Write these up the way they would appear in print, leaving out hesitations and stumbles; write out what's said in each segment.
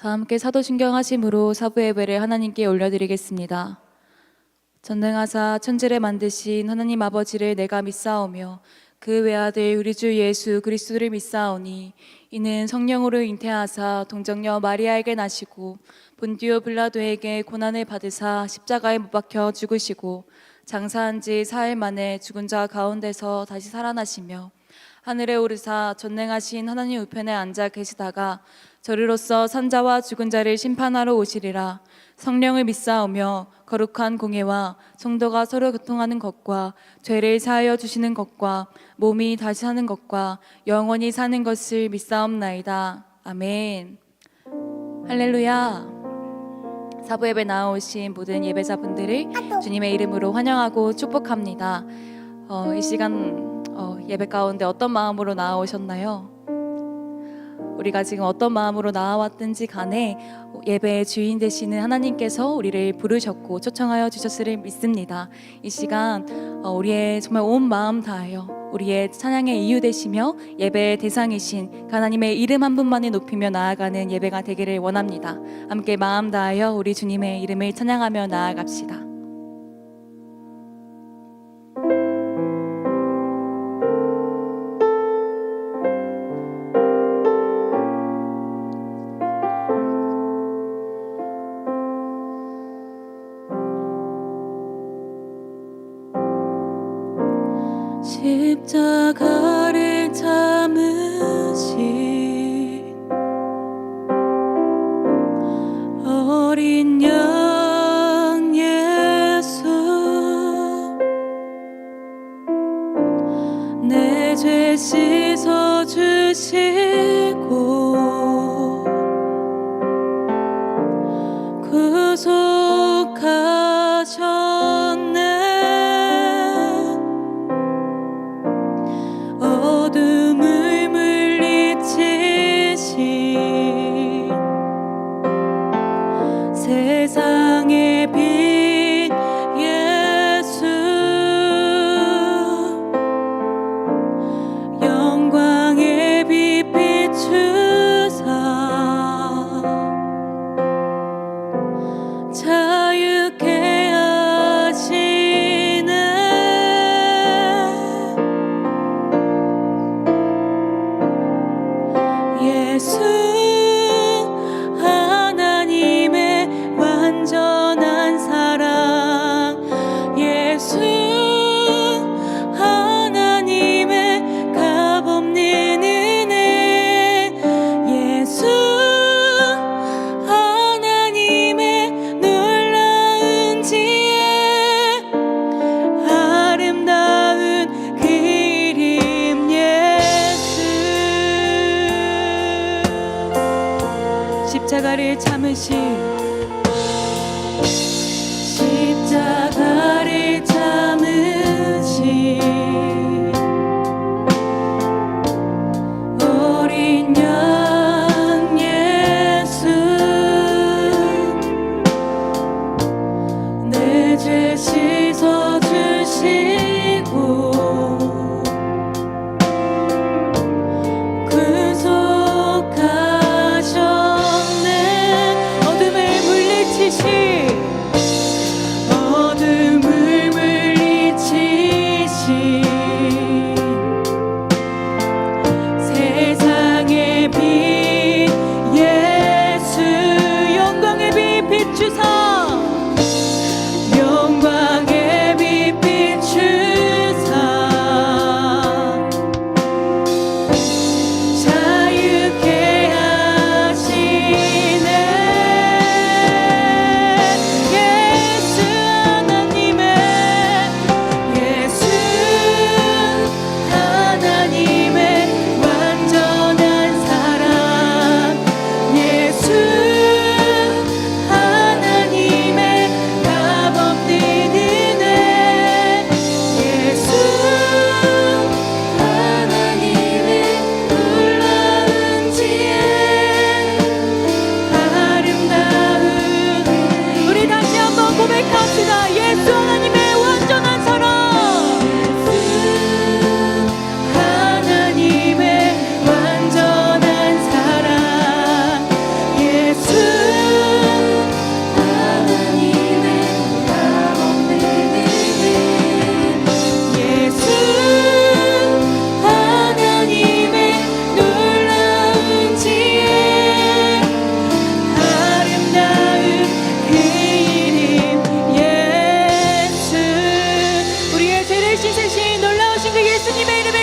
다 함께 사도신경 하심으로 사부 예배를 하나님께 올려드리겠습니다. 전능하사 천지를 만드신 하나님 아버지를 내가 믿사오며 그 외아들 우리 주 예수 그리스도를 믿사오니 이는 성령으로 잉태하사 동정녀 마리아에게 나시고 본디오 빌라도에게 고난을 받으사 십자가에 못 박혀 죽으시고 장사한 지 사흘 만에 죽은 자 가운데서 다시 살아나시며 하늘에 오르사 전능하신 하나님 우편에 앉아 계시다가 저리로서 산자와 죽은 자를 심판하러 오시리라. 성령을 믿사오며 거룩한 공예와 성도가 서로 교통하는 것과 죄를 사하여 주시는 것과 몸이 다시 사는 것과 영원히 사는 것을 믿사옵나이다. 아멘. 할렐루야. 사부 예배 나오신 모든 예배자분들을 주님의 이름으로 환영하고 축복합니다. 이 시간 예배 가운데 어떤 마음으로 나오셨나요? 우리가 지금 어떤 마음으로 나와왔든지 간에 예배의 주인 되시는 하나님께서 우리를 부르셨고 초청하여 주셨으를 믿습니다. 이 시간 우리의 정말 온 마음 다하여 우리의 찬양의 이유 되시며 예배의 대상이신 하나님의 이름 한 분만을 높이며 나아가는 예배가 되기를 원합니다. 함께 마음 다하여 우리 주님의 이름을 찬양하며 나아갑시다. 십자가를 참으신 어린 양 예수 내 죄 씻어주시고 구속하셨네. 어둠을 물리치신 세상의 빛 예수 영광의 빛 비추사 자유케 하시네. 예수 하나님의 완전한 사랑 예수 하나님의 값없는 은혜 예수 하나님의 놀라운 지혜 아름다운 그 이름 예수 십자가를 참으신 십자가를 참으신 어린 양 예수 내 죄 씻어주시고 구속하셨네. 어둠을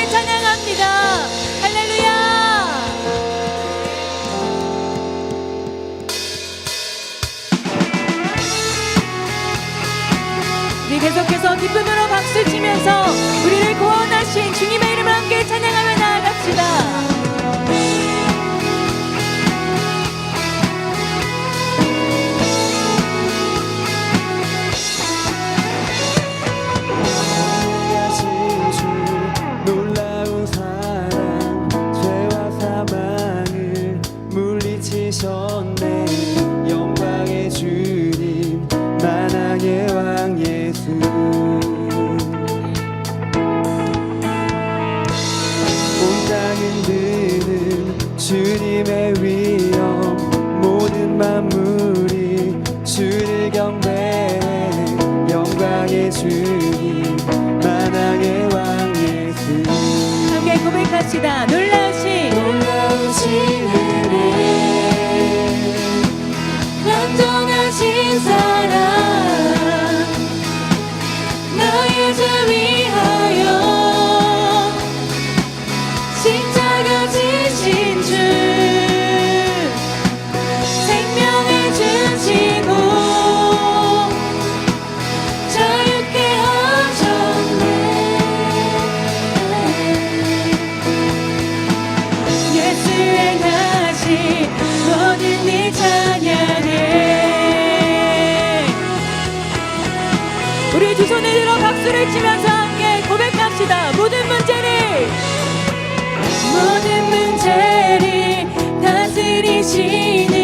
주님을 찬양합니다. 할렐루야. 우리 계속해서 기쁨으로 박수 치면서 우리를 구원하신 주님의 이름을 함께 찬양하며 나아갑시다. 영광의 주님 만왕의 왕 예수 온 땅은 드는 주님의 위엄 모든 만물이 주를 경배해 영광의 주님 만왕의 왕 예수 함께 고백합시다. 놀라우신 은혜 완전하신 사랑 나의 죄 위하여 십자가 지신 주 생명을 주시고 자유케 하셨네. 예수 행하신 모든 일 찬양해. 우리 두 손을 들어 박수를 치면서 함께 고백합시다. 모든 문제를 다스리시는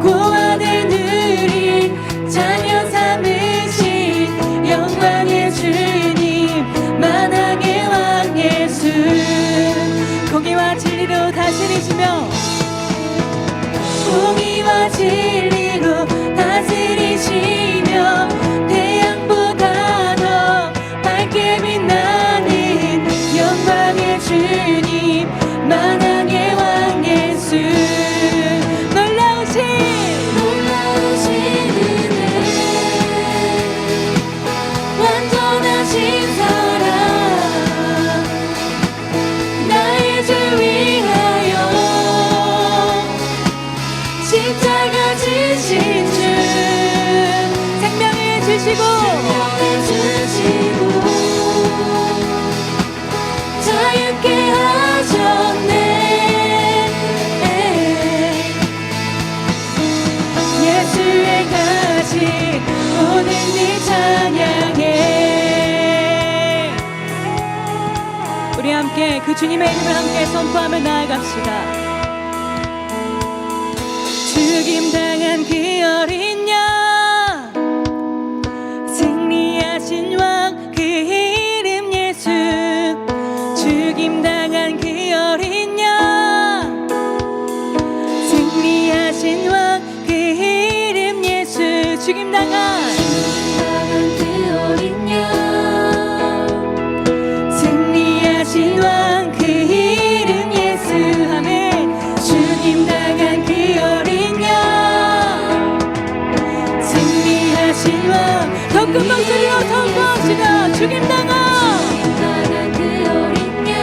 고아들 누릴 자녀 삼으신 영광의 주님 만왕의 왕 예수 공의와 진리로 다스리시며 공의와 진리로 다스리시며 태양보다 더 밝게 빛나는 영광의 주님 만왕의 왕 예수 놀라우신 은혜 완전하신 사랑 나의 죄 위하여 십자가 지신 주 생명을 주시고 자유케 하셨네. 예수 행하신 모든 일 찬양해. 우리 함께 그 주님의 이름을 함께 선포하며 나아갑시다. 죽임당한 그 어린 양 승리하신 왕 그 이름 예수 죽임당한 그 어린 양 승리하신 왕 그 이름 예수 죽임당한 그 어린 양 승리하신 왕 그 이름 예수 아멘 죽임당한 그 어린 양 승리하신 왕 더 큰 목소리로 선포합시다. 죽임당한 그 어린 양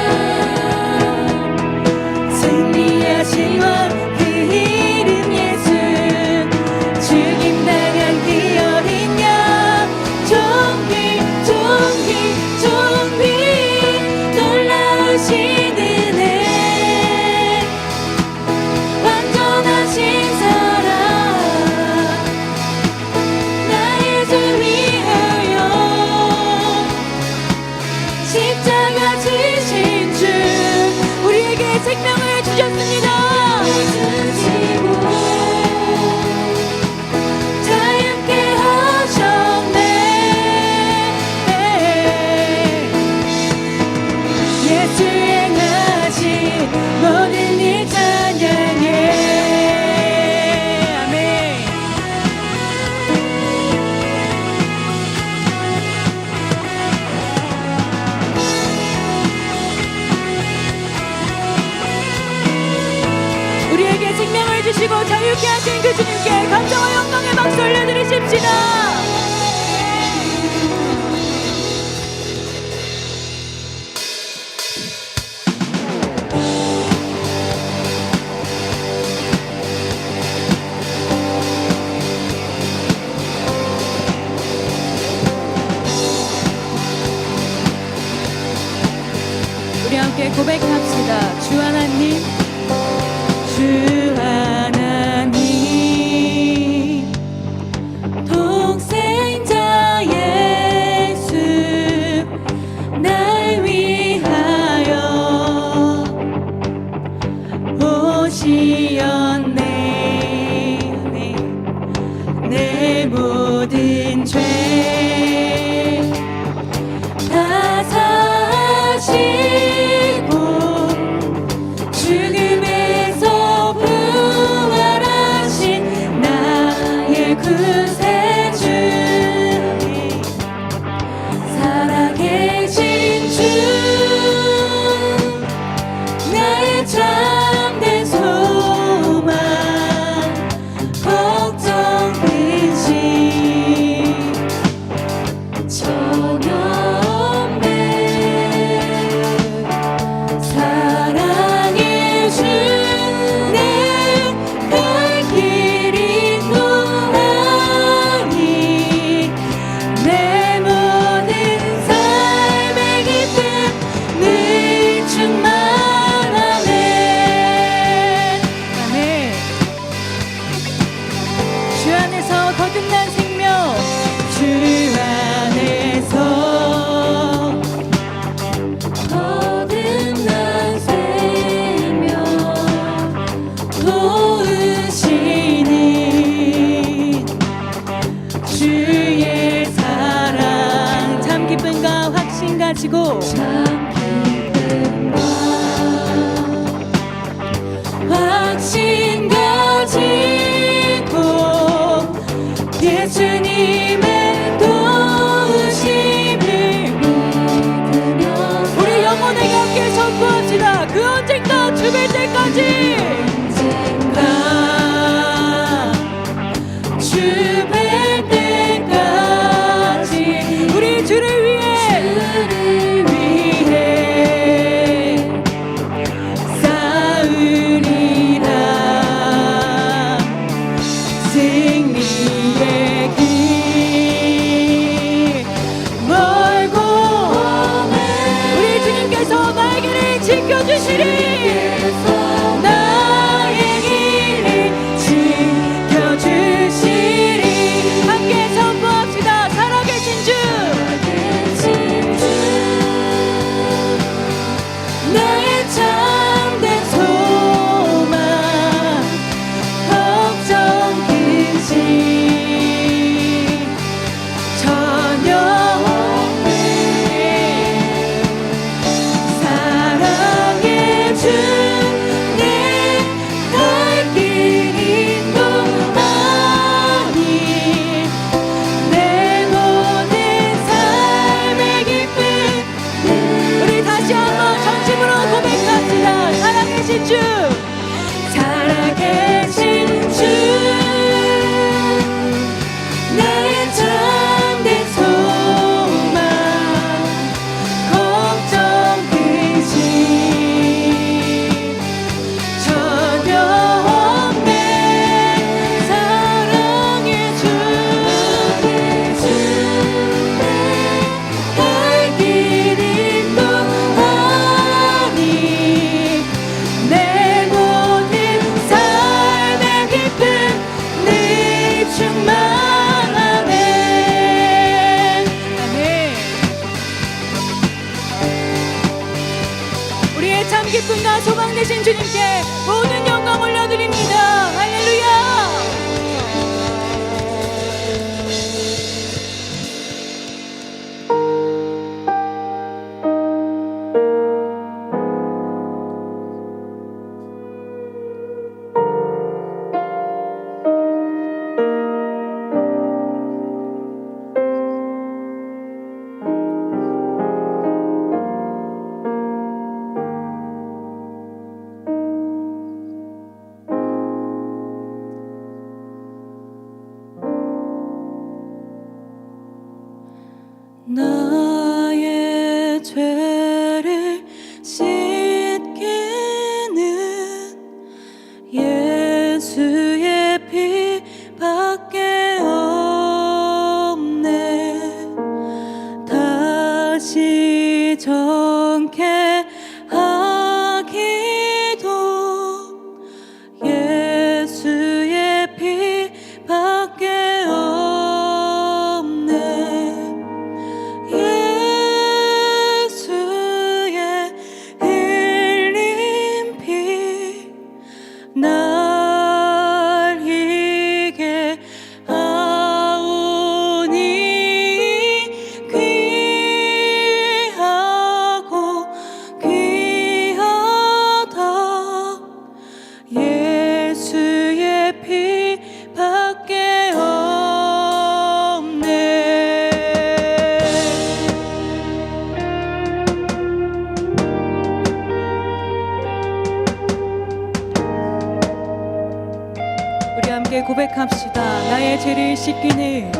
승리하신 왕 그 이름 예수 죽임당한 그 어린 양 존귀 놀라우신 은혜 완전하신 사랑 나의 죄 위하여 십자가 지신 주 우리에게 생명을 주셨습니다. 자유케 하셨네. 예수 행하신 모든 일 찬양해. 아멘. 우리에게 생명을 주시고 자유케 하신 그 주님께 감사와 영광의 박수 올려드리십시다. 함께 고백합시다. 주 하나님, 주 하나님, 독생자 예수 날 위하여 오시었네. 내 모든 죄 다 사시고 죽음에서 부활하신 나의 구세주, 살아계신 주, 나의 참된 소망, 걱정 근심 전혀 없네. 사랑의 주, 내 갈 길이 또하니 내 모든 삶의 기쁨 늘 충만하네. 아멘. 주 안에서 거듭난 생명, 주 안에서 거듭난 생명, 도우시는 주의 사랑, 참 기쁨과 확신 가지고, 참 기쁨과 확신 가지고 예수님의 도우심을 믿으며 우리 영혼에게 함께 선포합시다. 그 언젠가 죽을 때까지, 죽을 때까지 우리 주를 위해 싸우리라. 승리의 길 멀고 우리 주님께서 나의 길을 지켜주시리. 나의 길을 지켜주시리. 함께 선포합시다. 살아계신 주, 나의 참된 소망, 걱정 근심 전혀 없네. 사랑의 주, 내 갈 길이 또하니 내 모든 삶의 기쁨. 우리 다시 한번 전심으로 고백합시다. 살아계신 주, 살아계신 주, 나의 참된 소망, 걱정 근심 전혀 없네. 사랑의 주, 갈 길이 또하니 내 모든 삶의 기쁨 늘 충만하네. 아멘. 우리의 참 기쁨과 소망 되신 주님께 모든 영광 올려드립니다. 할렐루야. 고백합시다. 나의 죄를 씻기는,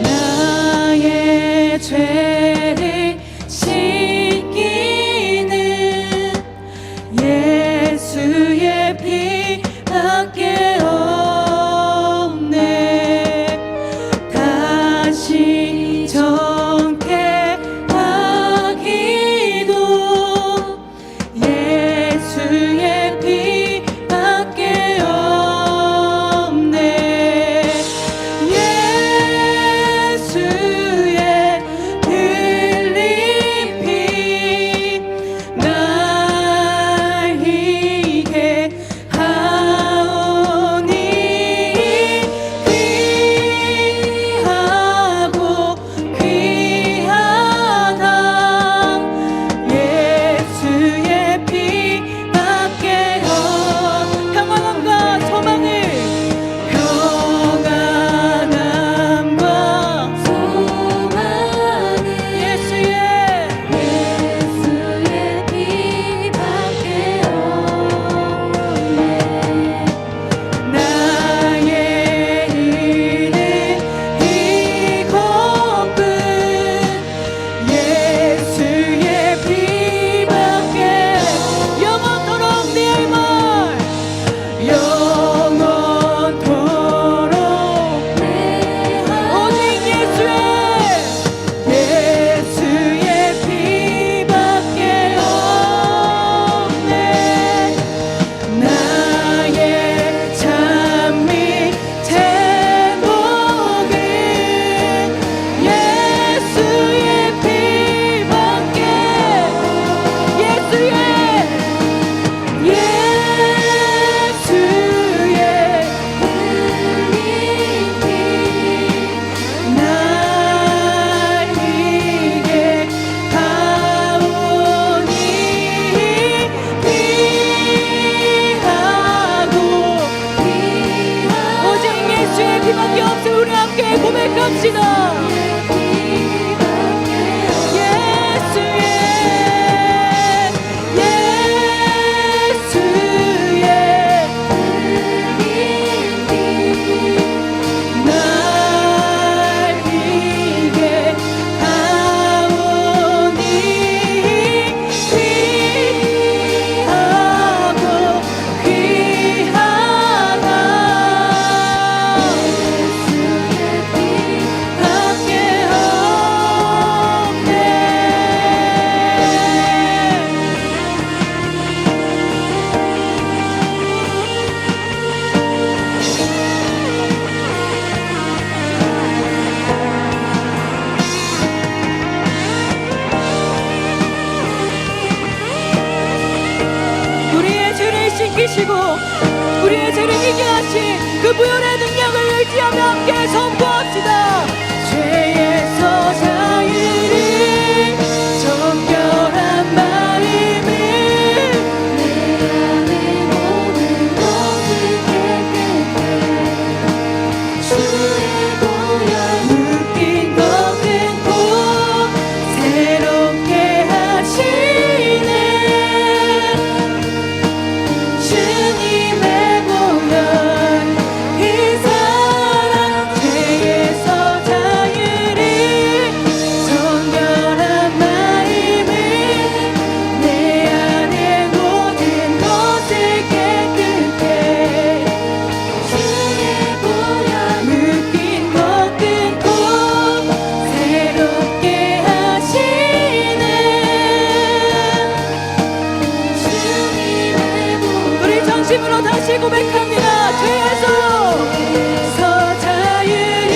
나의 죄를 씻기는 예수의 피밖에 없네. 다시 정케 하기도 예수의 피밖에 없네. 예수의 흘린 피 날 희게 하오니 귀하고 귀하다. 예수의 피밖에 평안함과 소망을, 평안함과 소망을 예수의 피밖에 없네. 나의 일은 이것뿐 예수의 피밖에 영원토록 내 말 영원토록 오직 예수의 피밖에 없네. 나의 찬미 제목은 예수의 피밖에, 예수의 흘린 피 날 희게 하오니 귀하고 오직 예수의 피밖에 없어. 우리 함께 고백합시다. 날 희게 하오니 귀하고 귀하다. 밖에 없네. 우리의 죄를 씻기시고 우리의 죄를 이겨 하신 그 부활의 능력을 의지하며 함께 선포합시다. 죄에서 자유를 정결한 마음을 내 안에 모든 것을 깨끗해 주의 보혈 묶인 것 끊고 새롭게 하시네. 주님의 보혈 그 사랑 죄에서 자유를 정결한 마음을 내 안에 모든 것을 깨끗해 주의 보혈 묶인 것 끊고 새롭게 하시네. 주님의 보혈 우리 정심으로 다시 고백합니다. 죄에서 자유를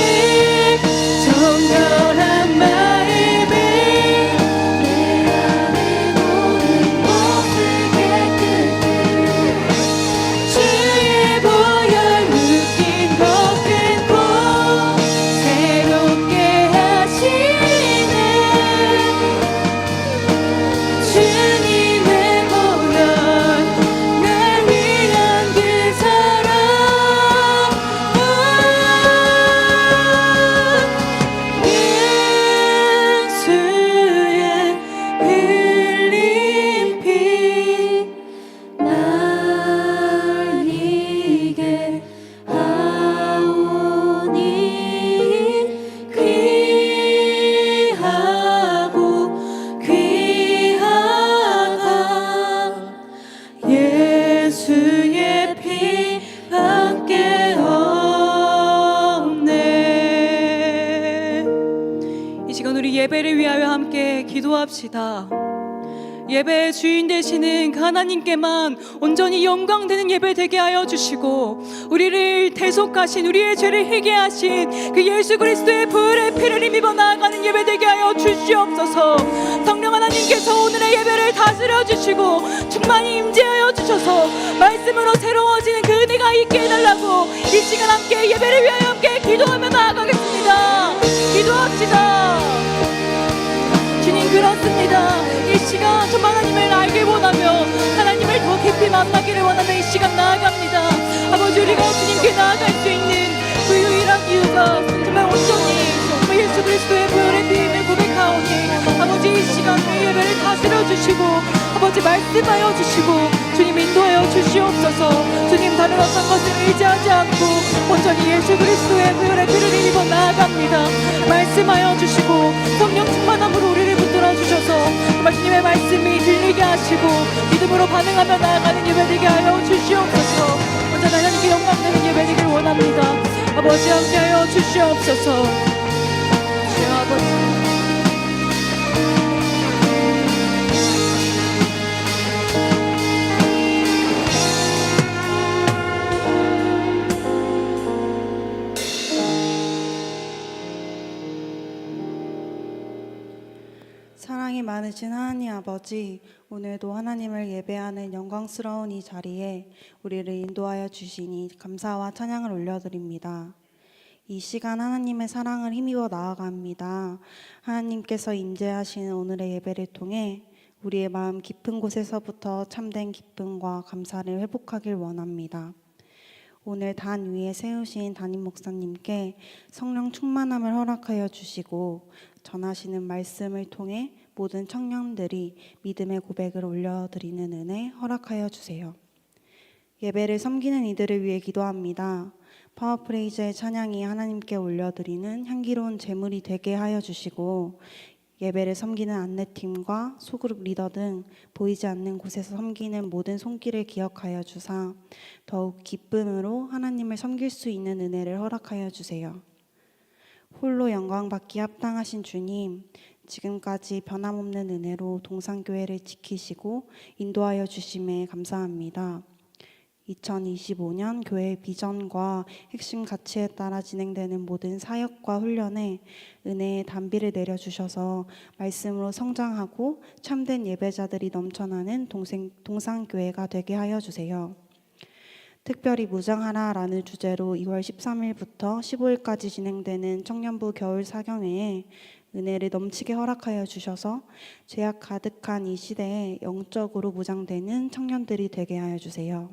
정결한 마음을 내 안에 모든 것을 깨끗해 주의 보혈 묶인 것 끊고 새롭게 하시네. 주님의 보혈 날 위한 그 사랑 기도합시다. 예배의 주인 되시는 그 하나님께만 온전히 영광되는 예배 되게 하여 주시고, 우리를 대속하신, 우리의 죄를 회개하신 그 예수 그리스도의 불의 피를 힘입어 나아가는 예배 되게 하여 주시옵소서. 성령 하나님께서 오늘의 예배를 다스려 주시고 충만히 임재하여 주셔서 말씀으로 새로워지는 그 은혜가 있게 해달라고 이 시간 함께 예배를 위하여 함께 기도하며 나아가겠습니다. 기도합시다. 주님, 그렇습니다. 이 시간 정말 하나님을 알길 원하며 하나님을 더 깊이 만나기를 원하며 이 시간 나아갑니다. 아버지, 우리가 주님께 나아갈 수 있는 그 유일한 이유가 정말 온전히 정말 예수 그리스도의 보혈의 피임을 고백하오니 아버지, 이 시간 이 예배를 다스려 주시고 아버지 말씀하여 주시고 주님 인도하여 주시옵소서. 주님, 다른 어떤 것을 의지하지 않고 온전히 예수 그리스도의 보혈의 피를 입어 나아갑니다. 말씀하여 주시고 성령 충만함으로 우리를 붙들어 주셔서 정말 주님의 말씀이 들리게 하시고 믿음으로 반응하며 나아가는 예배 되게 하여 주시옵소서. 언제나 하나님께 영광되는 예배 되기를 원합니다. 아버지, 함께하여 주시옵소서. 주여 아버지, 사랑이 많으신 하나님 아버지, 오늘도 하나님을 예배하는 영광스러운 이 자리에 우리를 인도하여 주시니 감사와 찬양을 올려드립니다. 이 시간 하나님의 사랑을 힘입어 나아갑니다. 하나님께서 임재하시는 오늘의 예배를 통해 우리의 마음 깊은 곳에서부터 참된 기쁨과 감사를 회복하길 원합니다. 오늘 단 위에 세우신 담임 목사님께 성령 충만함을 허락하여 주시고 전하시는 말씀을 통해 모든 청년들이 믿음의 고백을 올려드리는 은혜 허락하여 주세요. 예배를 섬기는 이들을 위해 기도합니다. 파워프레이즈의 찬양이 하나님께 올려드리는 향기로운 제물이 되게 하여 주시고 예배를 섬기는 안내팀과 소그룹 리더 등 보이지 않는 곳에서 섬기는 모든 손길을 기억하여 주사 더욱 기쁨으로 하나님을 섬길 수 있는 은혜를 허락하여 주세요. 홀로 영광받기 합당하신 주님, 지금까지 변함없는 은혜로 동산교회를 지키시고 인도하여 주심에 감사합니다. 2025년 교회의 비전과 핵심 가치에 따라 진행되는 모든 사역과 훈련에 은혜의 단비를 내려주셔서 말씀으로 성장하고 참된 예배자들이 넘쳐나는 동산교회가 되게 하여 주세요. 특별히 무장하라라는 주제로 2월 13일부터 15일까지 진행되는 청년부 겨울 사경회에 은혜를 넘치게 허락하여 주셔서 죄악 가득한 이 시대에 영적으로 무장되는 청년들이 되게 하여 주세요.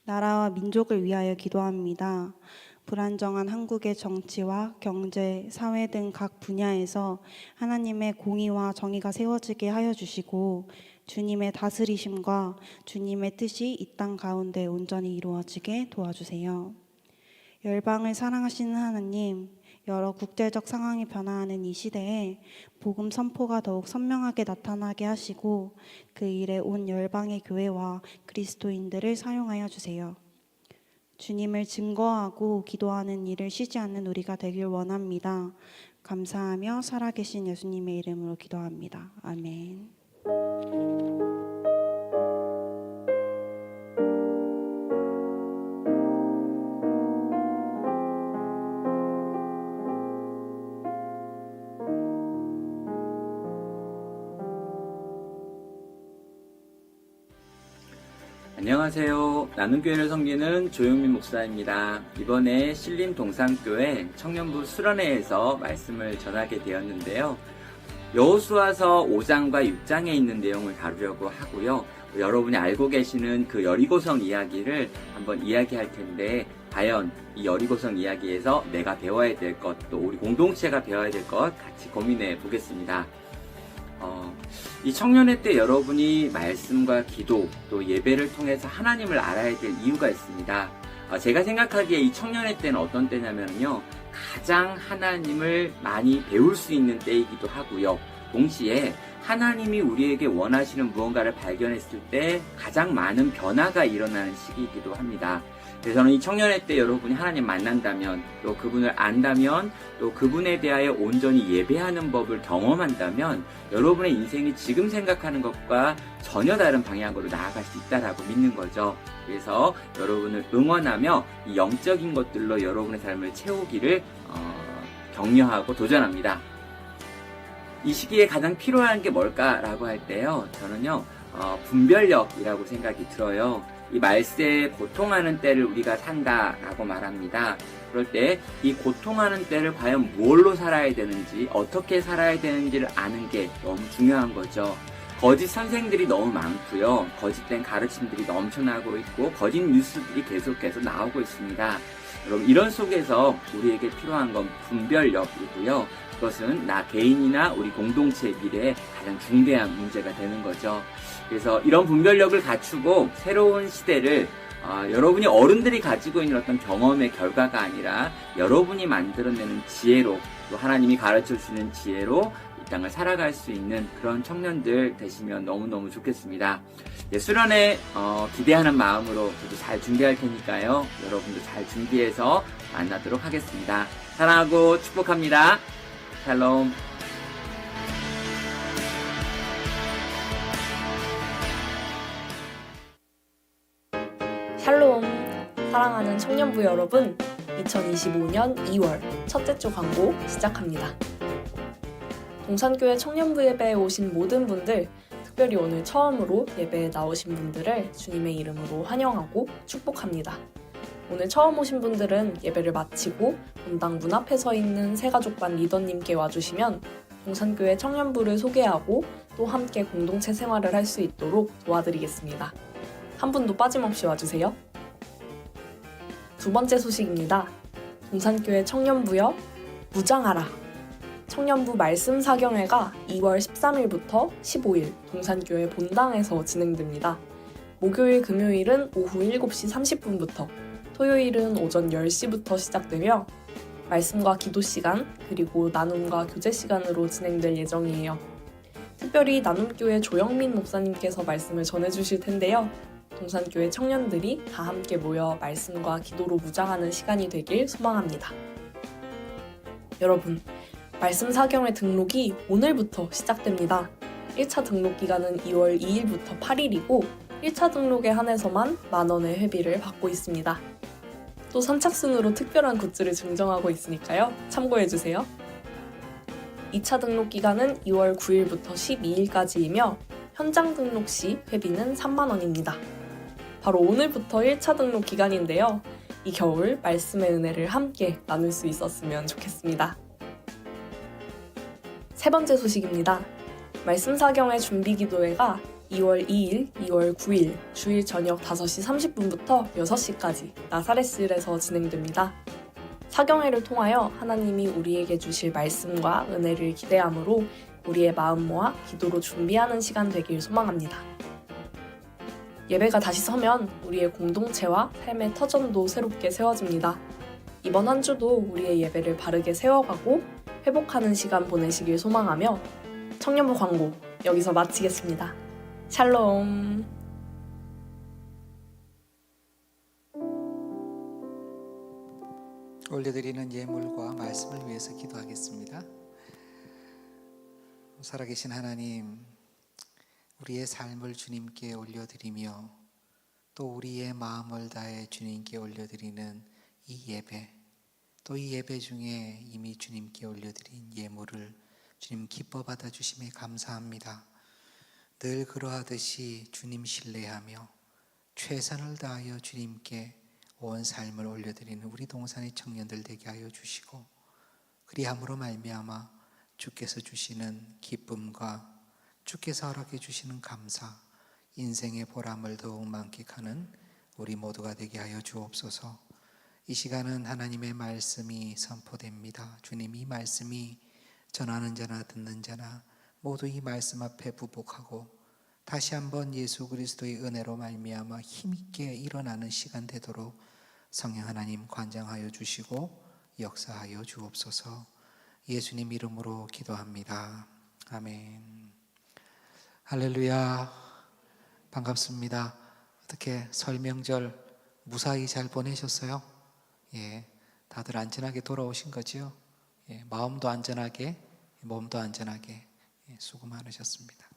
나라와 민족을 위하여 기도합니다. 불안정한 한국의 정치와 경제, 사회 등 각 분야에서 하나님의 공의와 정의가 세워지게 하여 주시고 주님의 다스리심과 주님의 뜻이 이 땅 가운데 온전히 이루어지게 도와주세요. 열방을 사랑하시는 하나님, 여러 국제적 상황이 변화하는 이 시대에 복음 선포가 더욱 선명하게 나타나게 하시고 그 일에 온 열방의 교회와 그리스도인들을 사용하여 주세요. 주님을 증거하고 기도하는 일을 쉬지 않는 우리가 되길 원합니다. 감사하며 살아계신 예수님의 이름으로 기도합니다. 아멘. 안녕하세요. 나눔교회를 섬기는 조용민 목사입니다. 이번에 신림 동산교회 청년부 수련회에서 말씀을 전하게 되었는데요. 여호수아서 5장과 6장에 있는 내용을 다루려고 하고요. 여러분이 알고 계시는 그 여리고성 이야기를 한번 이야기할 텐데 과연 이 여리고성 이야기에서 내가 배워야 될 것, 또 우리 공동체가 배워야 될 것 같이 고민해 보겠습니다. 이 청년회 때 여러분이 말씀과 기도 또 예배를 통해서 하나님을 알아야 될 이유가 있습니다. 제가 생각하기에 이 청년회 때는 어떤 때냐면요, 가장 하나님을 많이 배울 수 있는 때이기도 하고요, 동시에 하나님이 우리에게 원하시는 무언가를 발견했을 때 가장 많은 변화가 일어나는 시기이기도 합니다. 그래서 저는 이 청년회 때 여러분이 하나님 만난다면, 또 그분을 안다면, 또 그분에 대하여 온전히 예배하는 법을 경험한다면 여러분의 인생이 지금 생각하는 것과 전혀 다른 방향으로 나아갈 수 있다라고 믿는 거죠. 그래서 여러분을 응원하며 이 영적인 것들로 여러분의 삶을 채우기를 격려하고 도전합니다. 이 시기에 가장 필요한 게 뭘까라고 할 때요, 저는요 분별력이라고 생각이 들어요. 이 말세에 고통하는 때를 우리가 산다라고 말합니다. 그럴 때 이 고통하는 때를 과연 뭘로 살아야 되는지, 어떻게 살아야 되는지를 아는 게 너무 중요한 거죠. 거짓 선생들이 너무 많고요, 거짓된 가르침들이 넘쳐나고 있고, 거짓 뉴스들이 계속해서 나오고 있습니다. 여러분, 이런 속에서 우리에게 필요한 건 분별력이고요. 그것은 나 개인이나 우리 공동체의 미래에 가장 중대한 문제가 되는 거죠. 그래서 이런 분별력을 갖추고 새로운 시대를 여러분이 어른들이 가지고 있는 어떤 경험의 결과가 아니라 여러분이 만들어내는 지혜로, 또 하나님이 가르쳐 주시는 지혜로 이 땅을 살아갈 수 있는 그런 청년들 되시면 너무너무 좋겠습니다. 수련회 기대하는 마음으로 저도 잘 준비할 테니까요, 여러분도 잘 준비해서 만나도록 하겠습니다. 사랑하고 축복합니다. 샬롬. 샬롬! 사랑하는 청년부 여러분, 2025년 2월 첫째 주 광고 시작합니다. 동산교회 청년부 예배에 오신 모든 분들, 특별히 오늘 처음으로 예배에 나오신 분들을 주님의 이름으로 환영하고 축복합니다. 오늘 처음 오신 분들은 예배를 마치고 본당 문 앞에 서 있는 새가족반 리더님께 와주시면 동산교회 청년부를 소개하고 또 함께 공동체 생활을 할 수 있도록 도와드리겠습니다. 한 분도 빠짐없이 와주세요. 두 번째 소식입니다. 동산교회 청년부여 무장하라. 청년부 말씀 사경회가 2월 13일부터 15일 동산교회 본당에서 진행됩니다. 목요일, 금요일은 오후 7시 30분부터, 토요일은 오전 10시부터 시작되며 말씀과 기도 시간, 그리고 나눔과 교제 시간으로 진행될 예정이에요. 특별히 나눔교회 조영민 목사님께서 말씀을 전해주실 텐데요. 동산교회 청년들이 다 함께 모여 말씀과 기도로 무장하는 시간이 되길 소망합니다. 여러분, 말씀 사경회 등록이 오늘부터 시작됩니다. 1차 등록 기간은 2월 2일부터 8일이고 1차 등록에 한해서만 만원의 회비를 받고 있습니다. 또 선착순으로 특별한 굿즈를 증정하고 있으니까요, 참고해주세요. 2차 등록 기간은 2월 9일부터 12일까지이며 현장 등록 시 회비는 3만원입니다. 바로 오늘부터 1차 등록 기간인데요. 이 겨울 말씀의 은혜를 함께 나눌 수 있었으면 좋겠습니다. 세 번째 소식입니다. 말씀 사경회 준비 기도회가 2월 2일, 2월 9일 주일 저녁 5시 30분부터 6시까지 나사렛실에서 진행됩니다. 사경회를 통하여 하나님이 우리에게 주실 말씀과 은혜를 기대함으로 우리의 마음 모아 기도로 준비하는 시간 되길 소망합니다. 예배가 다시 서면 우리의 공동체와 삶의 터전도 새롭게 세워집니다. 이번 한 주도 우리의 예배를 바르게 세워가고 회복하는 시간 보내시길 소망하며 청년부 광고 여기서 마치겠습니다. 샬롬. 올려드리는 예물과 말씀을 위해서 기도하겠습니다. 살아계신 하나님, 우리의 삶을 주님께 올려드리며 또 우리의 마음을 다해 주님께 올려드리는 이 예배, 또 이 예배 중에 이미 주님께 올려드린 예물을 주님 기뻐 받아주심에 감사합니다. 늘 그러하듯이 주님 신뢰하며 최선을 다하여 주님께 온 삶을 올려드리는 우리 동산의 청년들 되게 하여 주시고, 그리함으로 말미암아 주께서 주시는 기쁨과 주께서 허락해 주시는 감사, 인생의 보람을 더욱 만끽하는 우리 모두가 되게 하여 주옵소서. 이 시간은 하나님의 말씀이 선포됩니다. 주님, 이 말씀이 전하는 자나 듣는 자나 모두 이 말씀 앞에 부복하고 다시 한번 예수 그리스도의 은혜로 말미암아 힘있게 일어나는 시간 되도록 성령 하나님 관장하여 주시고 역사하여 주옵소서. 예수님 이름으로 기도합니다. 아멘. 할렐루야. 반갑습니다. 어떻게 설 명절 무사히 잘 보내셨어요? 예, 다들 안전하게 돌아오신 거죠? 예, 마음도 안전하게, 몸도 안전하게, 예, 수고 많으셨습니다.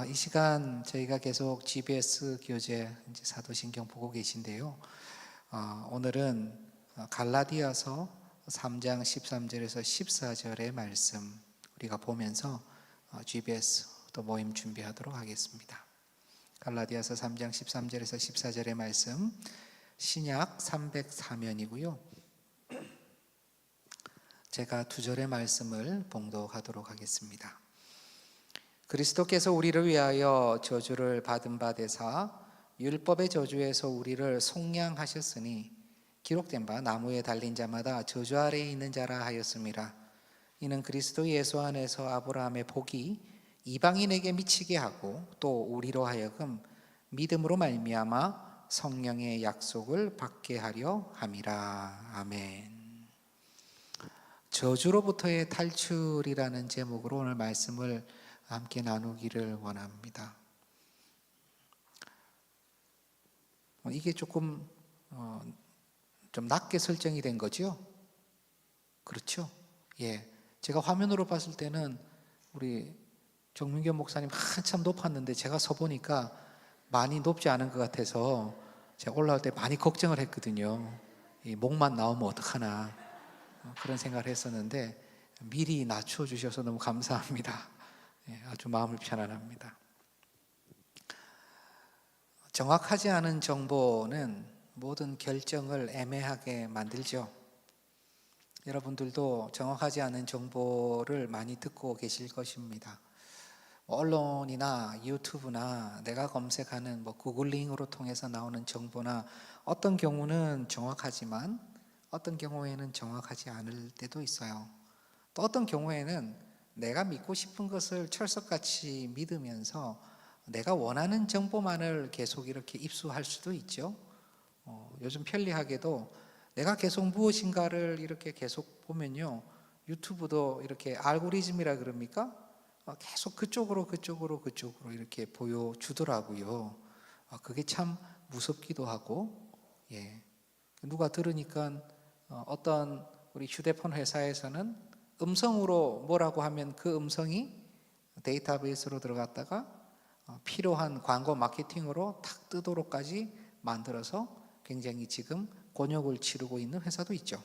이 시간 저희가 계속 GBS 교재 이제 사도신경 보고 계신데요. 오늘은 갈라디아서 3장 13절에서 14절의 말씀 우리가 보면서 GBS 또 모임 준비하도록 하겠습니다. 갈라디아서 3장 13절에서 14절의 말씀 신약 304면이고요. 제가 두 절의 말씀을 봉독하도록 하겠습니다. 그리스도께서 우리를 위하여 저주를 받은 바 되사 율법의 저주에서 우리를 속량하셨으니 기록된 바 나무에 달린 자마다 저주 아래에 있는 자라 하였음이라. 이는 그리스도 예수 안에서 아브라함의 복이 이방인에게 미치게 하고 또 우리로 하여금 믿음으로 말미암아 성령의 약속을 받게 하려 함이라. 아멘. 저주로부터의 탈출이라는 제목으로 오늘 말씀을 함께 나누기를 원합니다. 이게 조금 좀 낮게 설정이 된 거죠? 그렇죠? 예, 제가 화면으로 봤을 때는 우리 정민교 목사님 한참 높았는데 제가 서보니까 많이 높지 않은 것 같아서 제가 올라올 때 많이 걱정을 했거든요. 이 목만 나오면 어떡하나 그런 생각을 했었는데 미리 낮춰주셔서 너무 감사합니다. 예, 아주 마음을 편안합니다. 정확하지 않은 정보는 모든 결정을 애매하게 만들죠. 여러분들도 정확하지 않은 정보를 많이 듣고 계실 것입니다. 언론이나 유튜브나 내가 검색하는 구글링으로 통해서 나오는 정보나 어떤 경우는 정확하지만 어떤 경우에는 정확하지 않을 때도 있어요. 또 어떤 경우에는 내가 믿고 싶은 것을 철석같이 믿으면서 내가 원하는 정보만을 계속 이렇게 입수할 수도 있죠. 요즘 편리하게도 내가 계속 무엇인가를 이렇게 계속 보면요, 유튜브도 이렇게 알고리즘이라 그럽니까? 계속 그쪽으로 이렇게 보여주더라고요. 그게 참 무섭기도 하고, 예. 누가 들으니까 어떤 우리 휴대폰 회사에서는 음성으로 뭐라고 하면 그 음성이 데이터베이스로 들어갔다가 필요한 광고 마케팅으로 탁 뜨도록까지 만들어서 굉장히 지금 곤욕을 치르고 있는 회사도 있죠.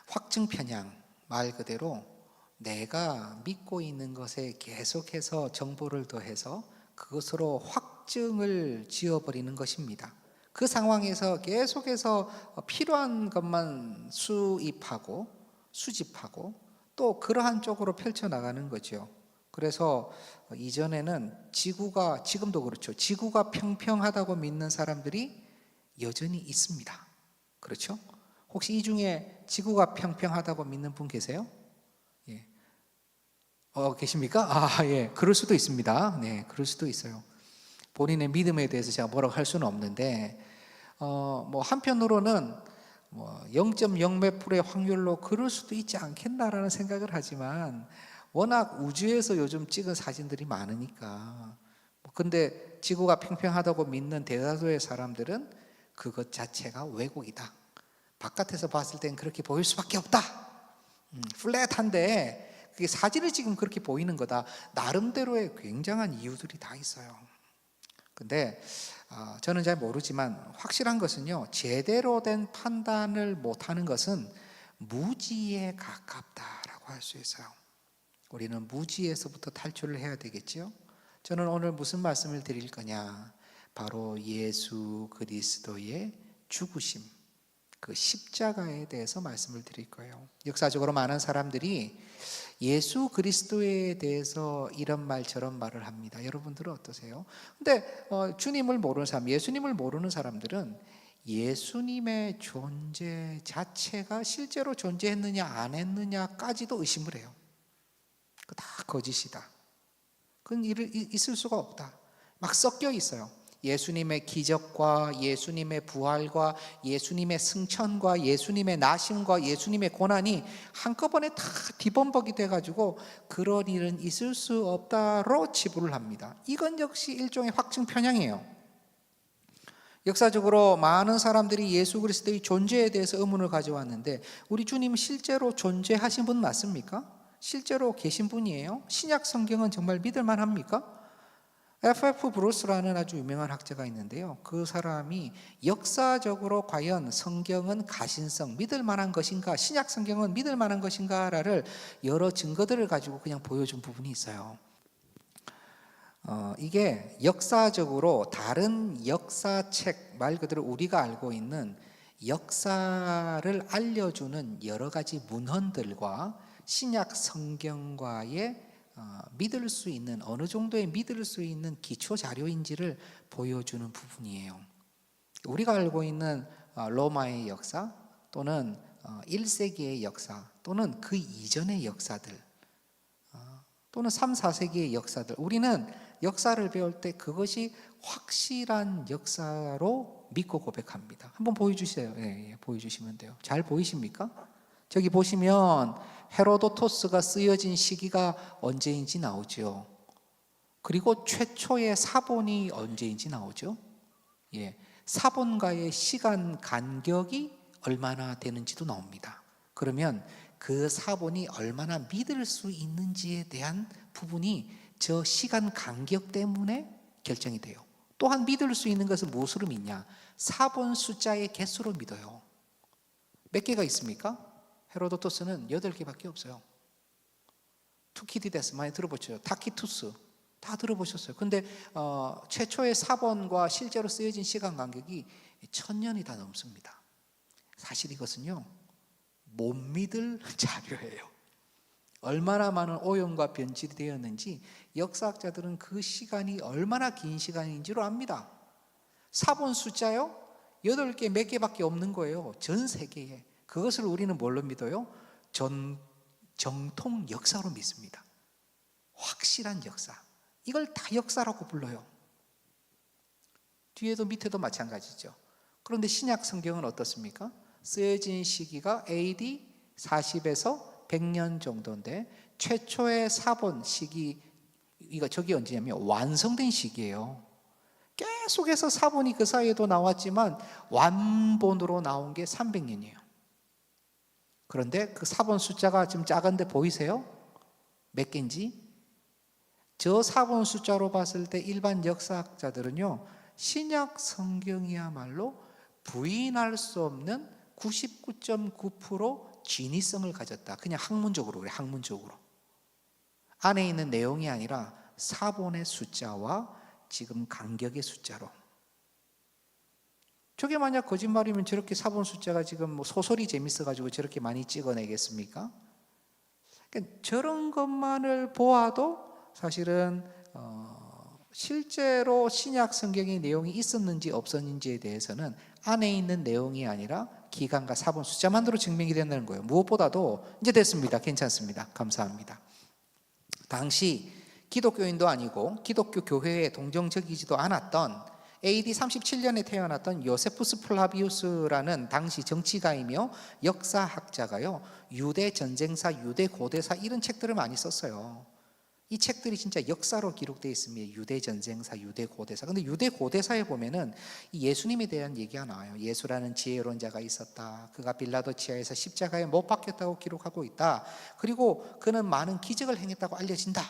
확증 편향, 말 그대로 내가 믿고 있는 것에 계속해서 정보를 더해서 그것으로 확증을 지어버리는 것입니다. 그 상황에서 계속해서 필요한 것만 수입하고 수집하고 또 그러한 쪽으로 펼쳐나가는 거죠. 그래서 이전에는 지금도 그렇죠. 지구가 평평하다고 믿는 사람들이 여전히 있습니다. 그렇죠? 혹시 이 중에 지구가 평평하다고 믿는 분 계세요? 예. 계십니까? 예. 그럴 수도 있습니다. 네, 그럴 수도 있어요. 본인의 믿음에 대해서 제가 뭐라고 할 수는 없는데, 한편으로는 0.0몇 프로의 확률로 그럴 수도 있지 않겠나라는 생각을 하지만, 워낙 우주에서 요즘 찍은 사진들이 많으니까. 근데 지구가 평평하다고 믿는 대다수의 사람들은 그것 자체가 왜곡이다. 바깥에서 봤을 땐 그렇게 보일 수밖에 없다. 플랫한데 그게 사진을 찍으면 그렇게 보이는 거다. 나름대로의 굉장한 이유들이 다 있어요. 근데 저는 잘 모르지만 확실한 것은요, 제대로 된 판단을 못하는 것은 무지에 가깝다라고 할 수 있어요. 우리는 무지에서부터 탈출을 해야 되겠죠. 저는 오늘 무슨 말씀을 드릴 거냐, 바로 예수 그리스도의 죽으심, 그 십자가에 대해서 말씀을 드릴 거예요. 역사적으로 많은 사람들이 예수 그리스도에 대해서 이런 말 저런 말을 합니다. 여러분들은 어떠세요? 근데 주님을 모르는 사람, 예수님을 모르는 사람들은 예수님의 존재 자체가 실제로 존재했느냐 안 했느냐까지도 의심을 해요. 그거 다 거짓이다. 그건 있을 수가 없다. 막 섞여 있어요. 예수님의 기적과 예수님의 부활과 예수님의 승천과 예수님의 나심과 예수님의 고난이 한꺼번에 다 뒤범벅이 돼가지고 그런 일은 있을 수 없다로 치부를 합니다. 이건 역시 일종의 확증 편향이에요. 역사적으로 많은 사람들이 예수 그리스도의 존재에 대해서 의문을 가져왔는데 우리 주님은 실제로 존재하신 분 맞습니까? 실제로 계신 분이에요? 신약 성경은 정말 믿을 만합니까? F.F. 브루스라는 아주 유명한 학자가 있는데요. 그 사람이 역사적으로 과연 성경은 가신성, 믿을 만한 것인가, 신약 성경은 믿을 만한 것인가를 여러 증거들을 가지고 그냥 보여준 부분이 있어요. 이게 역사적으로 다른 역사책, 말 그대로 우리가 알고 있는 역사를 알려주는 여러 가지 문헌들과 신약 성경과의 믿을 수 있는, 어느 정도의 믿을 수 있는 기초 자료인지를 보여주는 부분이에요. 우리가 알고 있는 로마의 역사 또는 1세기의 역사 또는 그 이전의 역사들 또는 3, 4세기의 역사들, 우리는 역사를 배울 때 그것이 확실한 역사로 믿고 고백합니다. 한번 보여주세요. 보여주시면 돼요. 잘 보이십니까? 저기 보시면 헤로도토스가 쓰여진 시기가 언제인지 나오죠. 그리고 최초의 사본이 언제인지 나오죠. 사본과의 시간 간격이 얼마나 되는지도 나옵니다. 그러면 그 사본이 얼마나 믿을 수 있는지에 대한 부분이 저 시간 간격 때문에 결정이 돼요. 또한 믿을 수 있는 것은 무엇으로 믿냐? 사본 숫자의 개수로 믿어요. 몇 개가 있습니까? 헤로도토스는 8개밖에 없어요. 투키디데스 많이 들어보셨죠? 타키투스 다 들어보셨어요. 근데 최초의 사본과 실제로 쓰여진 시간 간격이 1000년이 다 넘습니다. 사실 이것은요, 못 믿을 자료예요. 얼마나 많은 오염과 변질이 되었는지 역사학자들은 그 시간이 얼마나 긴 시간인지로 압니다. 사본 숫자요? 8개 몇 개밖에 없는 거예요. 전 세계에. 그것을 우리는 뭘로 믿어요? 정통 역사로 믿습니다. 확실한 역사. 이걸 다 역사라고 불러요. 뒤에도 밑에도 마찬가지죠. 그런데 신약 성경은 어떻습니까? 쓰여진 시기가 AD 40에서 100년 정도인데 최초의 사본 시기, 저기 언제냐면 완성된 시기예요. 계속해서 사본이 그 사이에도 나왔지만 완본으로 나온 게 300년이에요. 그런데 그 사본 숫자가 지금 작은데 보이세요? 몇 개인지? 저 사본 숫자로 봤을 때 일반 역사학자들은요, 신약 성경이야말로 부인할 수 없는 99.9% 진위성을 가졌다. 그냥 학문적으로 그래, 학문적으로. 안에 있는 내용이 아니라 사본의 숫자와 지금 간격의 숫자로. 저게 만약 거짓말이면 저렇게 사본 숫자가 지금 뭐 소설이 재밌어가지고 저렇게 많이 찍어내겠습니까? 그러니까 저런 것만을 보아도 사실은 실제로 신약 성경의 내용이 있었는지 없었는지에 대해서는 안에 있는 내용이 아니라 기간과 사본 숫자만으로 증명이 된다는 거예요. 무엇보다도 이제 됐습니다. 괜찮습니다. 감사합니다. 당시 기독교인도 아니고 기독교 교회에 동정적이지도 않았던 AD 37년에 태어났던 요세푸스 플라비우스라는 당시 정치가이며 역사학자가요, 유대 전쟁사, 유대 고대사 이런 책들을 많이 썼어요. 이 책들이 진짜 역사로 기록되어 있습니다. 유대 전쟁사, 유대 고대사. 근데 유대 고대사에 보면은 이 예수님에 대한 얘기가 나와요. 예수라는 지혜로운 자가 있었다. 그가 빌라도 치하에서 십자가에 못 박혔다고 기록하고 있다. 그리고 그는 많은 기적을 행했다고 알려진다.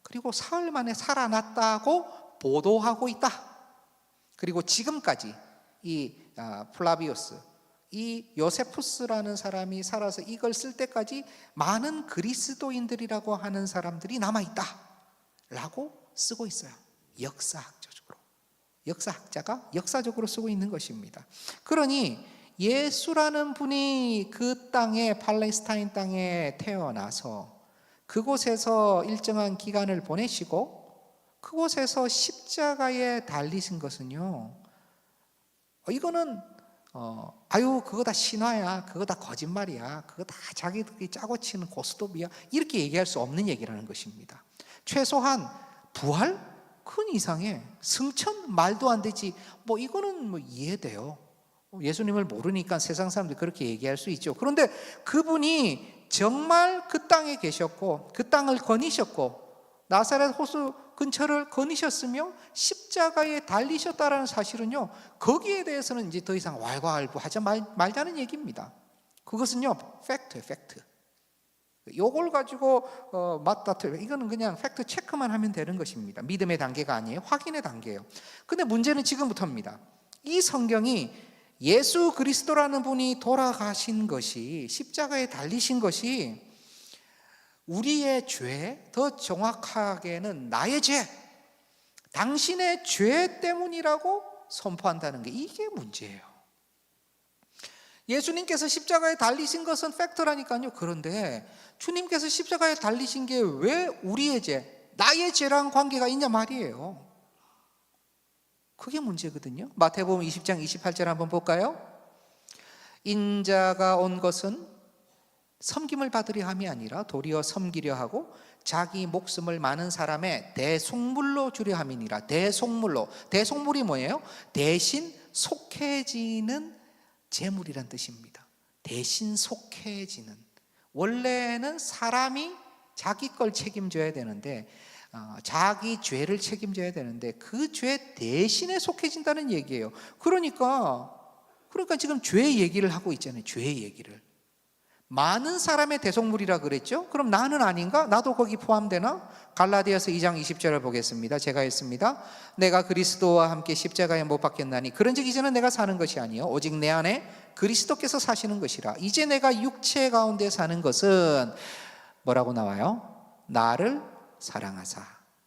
그리고 사흘 만에 살아났다고 보도하고 있다. 그리고 지금까지 이 플라비우스, 이 요세푸스라는 사람이 살아서 이걸 쓸 때까지 많은 그리스도인들이라고 하는 사람들이 남아있다 라고 쓰고 있어요. 역사학적으로. 역사학자가 역사적으로 쓰고 있는 것입니다. 그러니 예수라는 분이 그 땅에, 팔레스타인 땅에 태어나서 그곳에서 일정한 기간을 보내시고 그곳에서 십자가에 달리신 것은요, 이거는 그거 다 신화야, 그거 다 거짓말이야, 그거 다 자기들이 짜고 치는 고스톱이야, 이렇게 얘기할 수 없는 얘기라는 것입니다. 최소한 부활? 큰 이상해. 승천 말도 안 되지. 뭐 이거는 뭐 이해돼요. 예수님을 모르니까 세상 사람들이 그렇게 얘기할 수 있죠. 그런데 그분이 정말 그 땅에 계셨고 그 땅을 거니셨고 나사렛 호수 근처를 거니셨으며 십자가에 달리셨다라는 사실은요, 거기에 대해서는 이제 더 이상 왈가왈부하지 말자는 얘기입니다. 그것은요 팩트예요. 팩트. 요걸 가지고 맞다 틀려, 이거는 그냥 팩트 체크만 하면 되는 것입니다. 믿음의 단계가 아니에요. 확인의 단계예요. 근데 문제는 지금부터입니다. 이 성경이 예수 그리스도라는 분이 돌아가신 것이, 십자가에 달리신 것이 우리의 죄, 더 정확하게는 나의 죄, 당신의 죄 때문이라고 선포한다는 게, 이게 문제예요. 예수님께서 십자가에 달리신 것은 팩트라니까요. 그런데 주님께서 십자가에 달리신 게 왜 우리의 죄, 나의 죄랑 관계가 있냐 말이에요. 그게 문제거든요. 마태복음 20장 28절 한번 볼까요? 인자가 온 것은 섬김을 받으려 함이 아니라 도리어 섬기려 하고 자기 목숨을 많은 사람의 대속물로 주려 함이니라. 대속물로. 대속물이 뭐예요? 대신 속해지는 재물이란 뜻입니다. 대신 속해지는. 원래는 사람이 자기 걸 책임져야 되는데, 자기 죄를 책임져야 되는데 그 죄 대신에 속해진다는 얘기예요. 그러니까 지금 죄 얘기를 하고 있잖아요. 죄 얘기를. 많은 사람의 대속물이라 그랬죠? 그럼 나는 아닌가? 나도 거기 포함되나? 갈라디아서 2장 20절을 보겠습니다. 제가 읽습니다. 내가 그리스도와 함께 십자가에 못 박혔나니 그런즉 이제는 내가 사는 것이 아니요 오직 내 안에 그리스도께서 사시는 것이라. 이제 내가 육체 가운데 사는 것은 뭐라고 나와요? 나를 사랑하사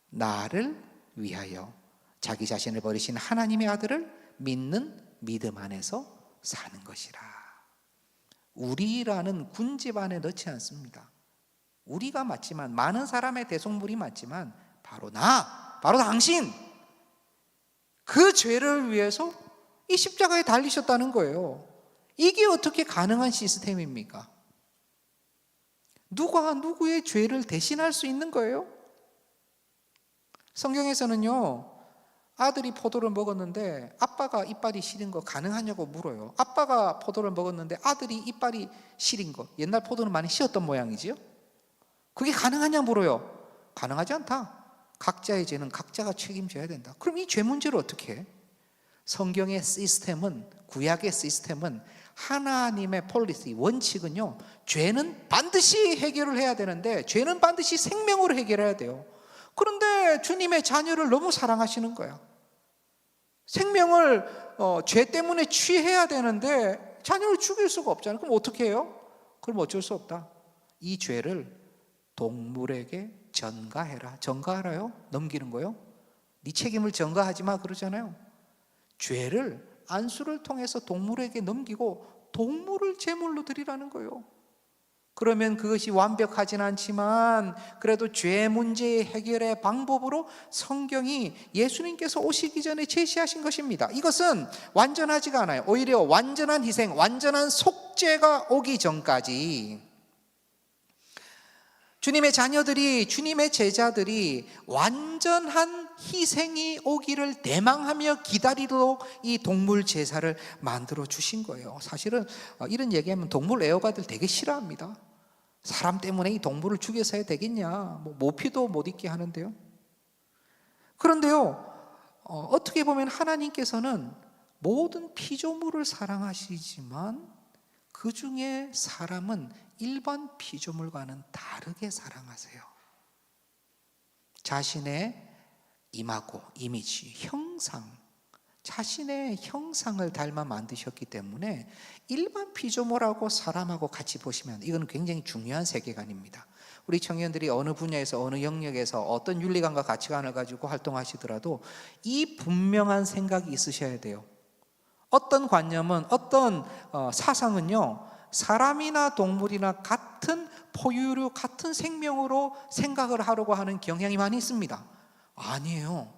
나를 위하여 자기 자신을 버리신 하나님의 아들을 믿는 믿음 안에서 사는 것이라. 우리라는 군집 안에 넣지 않습니다. 우리가 맞지만, 많은 사람의 대속물이 맞지만 바로 나, 바로 당신, 그 죄를 위해서 이 십자가에 달리셨다는 거예요. 이게 어떻게 가능한 시스템입니까? 누가 누구의 죄를 대신할 수 있는 거예요? 성경에서는요, 아들이 포도를 먹었는데 아빠가 이빨이 시린 거 가능하냐고 물어요. 아빠가 포도를 먹었는데 아들이 이빨이 시린 거, 옛날 포도는 많이 시었던 모양이지요. 그게 가능하냐 물어요. 가능하지 않다. 각자의 죄는 각자가 책임져야 된다. 그럼 이 죄 문제를 어떻게 해? 성경의 시스템은, 구약의 시스템은, 하나님의 폴리시, 원칙은요, 죄는 반드시 해결을 해야 되는데 죄는 반드시 생명으로 해결해야 돼요. 그런데 주님의 자녀를 너무 사랑하시는 거야. 생명을 죄 때문에 취해야 되는데 자녀를 죽일 수가 없잖아요. 그럼 어떻게 해요? 그럼 어쩔 수 없다. 이 죄를 동물에게 전가해라. 전가하라요? 넘기는 거요? 네 책임을 전가하지 마 그러잖아요. 죄를 안수를 통해서 동물에게 넘기고 동물을 제물로 드리라는 거예요. 그러면 그것이 완벽하진 않지만 그래도 죄 문제의 해결의 방법으로 성경이 예수님께서 오시기 전에 제시하신 것입니다. 이것은 완전하지가 않아요. 오히려 완전한 희생, 완전한 속죄가 오기 전까지 주님의 자녀들이, 주님의 제자들이 완전한 희생이 오기를 대망하며 기다리도록 이 동물 제사를 만들어 주신 거예요. 사실은 이런 얘기하면 동물 애호가들 되게 싫어합니다. 사람 때문에 이 동물을 죽여서 해야 되겠냐, 뭐 모피도 못 입게 하는데요. 그런데요, 어떻게 보면 하나님께서는 모든 피조물을 사랑하시지만 그 중에 사람은 일반 피조물과는 다르게 사랑하세요. 자신의 이마고, 이미지, 형상, 자신의 형상을 닮아 만드셨기 때문에 일반 피조물하고 사람하고 같이 보시면 이건 굉장히 중요한 세계관입니다. 우리 청년들이 어느 분야에서, 어느 영역에서 어떤 윤리관과 가치관을 가지고 활동하시더라도 이 분명한 생각이 있으셔야 돼요. 어떤 관념은, 어떤 사상은요, 사람이나 동물이나 같은 포유류, 같은 생명으로 생각을 하려고 하는 경향이 많이 있습니다. 아니에요.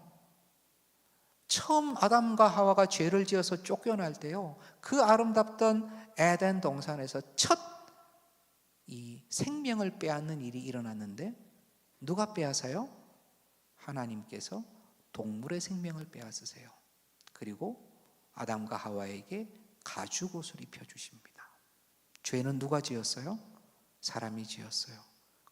처음 아담과 하와가 죄를 지어서 쫓겨날 때요, 그 아름답던 에덴 동산에서 첫 이 생명을 빼앗는 일이 일어났는데 누가 빼앗아요? 하나님께서 동물의 생명을 빼앗으세요. 그리고 아담과 하와에게 가죽옷을 입혀주십니다. 죄는 누가 지었어요? 사람이 지었어요.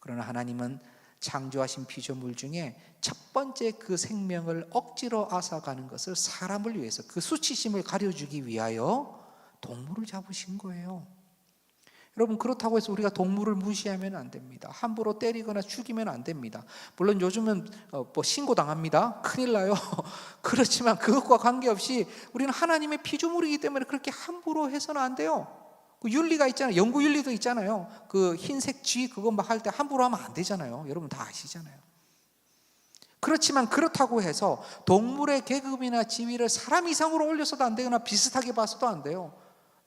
그러나 하나님은 창조하신 피조물 중에 첫 번째 그 생명을 억지로 앗아가는 것을 사람을 위해서, 그 수치심을 가려주기 위하여 동물을 잡으신 거예요. 여러분, 그렇다고 해서 우리가 동물을 무시하면 안 됩니다. 함부로 때리거나 죽이면 안 됩니다. 물론 요즘은 신고당합니다. 큰일 나요. 그렇지만 그것과 관계없이 우리는 하나님의 피조물이기 때문에 그렇게 함부로 해서는 안 돼요. 그 윤리가 있잖아요. 연구 윤리도 있잖아요. 그 흰색 쥐 그거 막 할 때 함부로 하면 안 되잖아요. 여러분 다 아시잖아요. 그렇지만 그렇다고 해서 동물의 계급이나 지위를 사람 이상으로 올려서도 안 되거나 비슷하게 봐서도 안 돼요.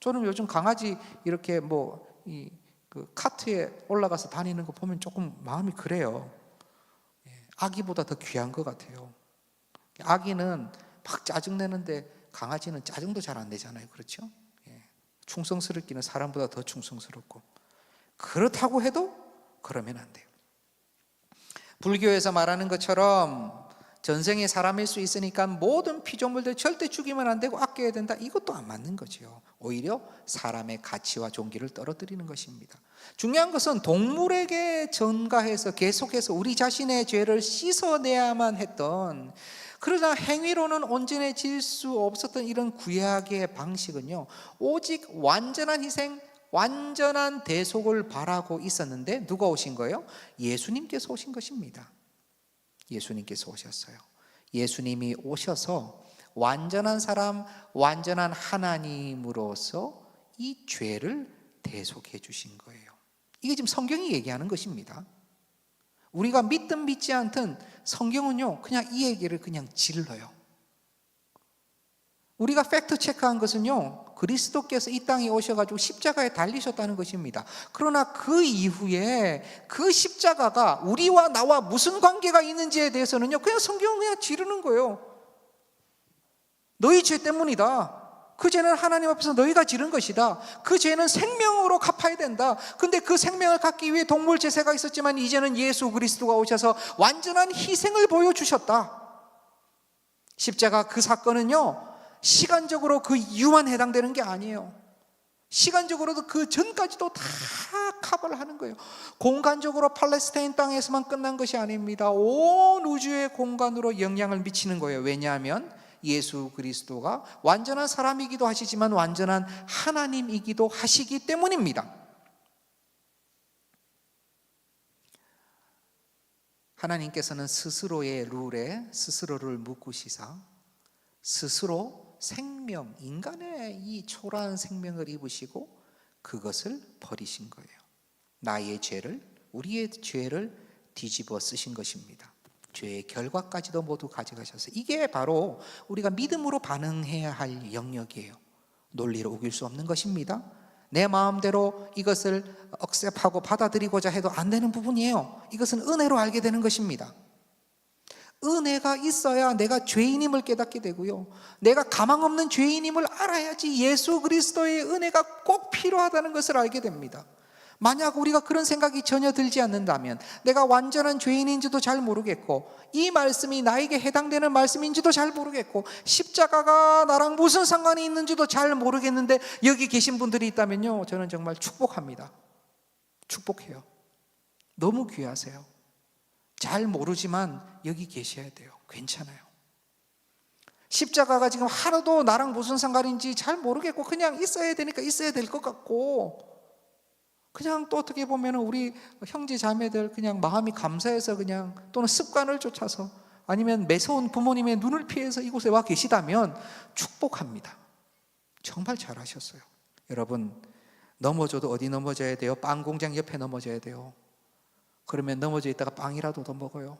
저는 요즘 강아지 이렇게 그 카트에 올라가서 다니는 거 보면 조금 마음이 그래요. 아기보다 더 귀한 것 같아요. 아기는 막 짜증내는데 강아지는 짜증도 잘 안 내잖아요. 그렇죠? 충성스럽기는 사람보다 더 충성스럽고. 그렇다고 해도 그러면 안 돼요. 불교에서 말하는 것처럼 전생에 사람일 수 있으니까 모든 피조물들 절대 죽이면 안 되고 아껴야 된다, 이것도 안 맞는 거죠. 오히려 사람의 가치와 존귀를 떨어뜨리는 것입니다. 중요한 것은 동물에게 전가해서 계속해서 우리 자신의 죄를 씻어내야만 했던, 그러나 행위로는 온전해질 수 없었던 이런 구약의 방식은요, 오직 완전한 희생, 완전한 대속을 바라고 있었는데 누가 오신 거예요? 예수님께서 오신 것입니다. 예수님께서 오셨어요. 예수님이 오셔서 완전한 사람, 완전한 하나님으로서 이 죄를 대속해 주신 거예요. 이게 지금 성경이 얘기하는 것입니다. 우리가 믿든 믿지 않든 성경은요, 그냥 이 얘기를 그냥 질러요. 우리가 팩트 체크한 것은요, 그리스도께서 이 땅에 오셔가지고 십자가에 달리셨다는 것입니다. 그러나 그 이후에 그 십자가가 우리와 나와 무슨 관계가 있는지에 대해서는요, 그냥 성경은 그냥 지르는 거예요. 너희 죄 때문이다. 그 죄는 하나님 앞에서 너희가 지른 것이다. 그 죄는 생명으로 갚아야 된다. 근데 그 생명을 갚기 위해 동물 제사가 있었지만 이제는 예수 그리스도가 오셔서 완전한 희생을 보여주셨다. 십자가 그 사건은요, 시간적으로 그 이유만 해당되는 게 아니에요. 시간적으로도 그 전까지도 다 커버를 하는 거예요. 공간적으로 팔레스타인 땅에서만 끝난 것이 아닙니다. 온 우주의 공간으로 영향을 미치는 거예요. 왜냐하면 예수 그리스도가 완전한 사람이기도 하시지만 완전한 하나님이기도 하시기 때문입니다. 하나님께서는 스스로의 룰에 스스로를 묶으시사 스스로 생명, 인간의 이 초라한 생명을 입으시고 그것을 버리신 거예요. 나의 죄를, 우리의 죄를 뒤집어 쓰신 것입니다. 죄의 결과까지도 모두 가져가셔서, 이게 바로 우리가 믿음으로 반응해야 할 영역이에요. 논리로 우길 수 없는 것입니다. 내 마음대로 이것을 억셉하고 받아들이고자 해도 안 되는 부분이에요. 이것은 은혜로 알게 되는 것입니다. 은혜가 있어야 내가 죄인임을 깨닫게 되고요, 내가 가망 없는 죄인임을 알아야지 예수 그리스도의 은혜가 꼭 필요하다는 것을 알게 됩니다. 만약 우리가 그런 생각이 전혀 들지 않는다면, 내가 완전한 죄인인지도 잘 모르겠고 이 말씀이 나에게 해당되는 말씀인지도 잘 모르겠고 십자가가 나랑 무슨 상관이 있는지도 잘 모르겠는데 여기 계신 분들이 있다면요, 저는 정말 축복합니다. 축복해요. 너무 귀하세요. 잘 모르지만 여기 계셔야 돼요. 괜찮아요. 십자가가 지금 하나도 나랑 무슨 상관인지 잘 모르겠고 그냥 있어야 되니까 있어야 될 것 같고, 그냥 또 어떻게 보면 우리 형제 자매들 그냥 마음이 감사해서 그냥, 또는 습관을 쫓아서, 아니면 매서운 부모님의 눈을 피해서 이곳에 와 계시다면 축복합니다. 정말 잘하셨어요. 여러분, 넘어져도 어디 넘어져야 돼요? 빵 공장 옆에 넘어져야 돼요. 그러면 넘어져 있다가 빵이라도 더 먹어요.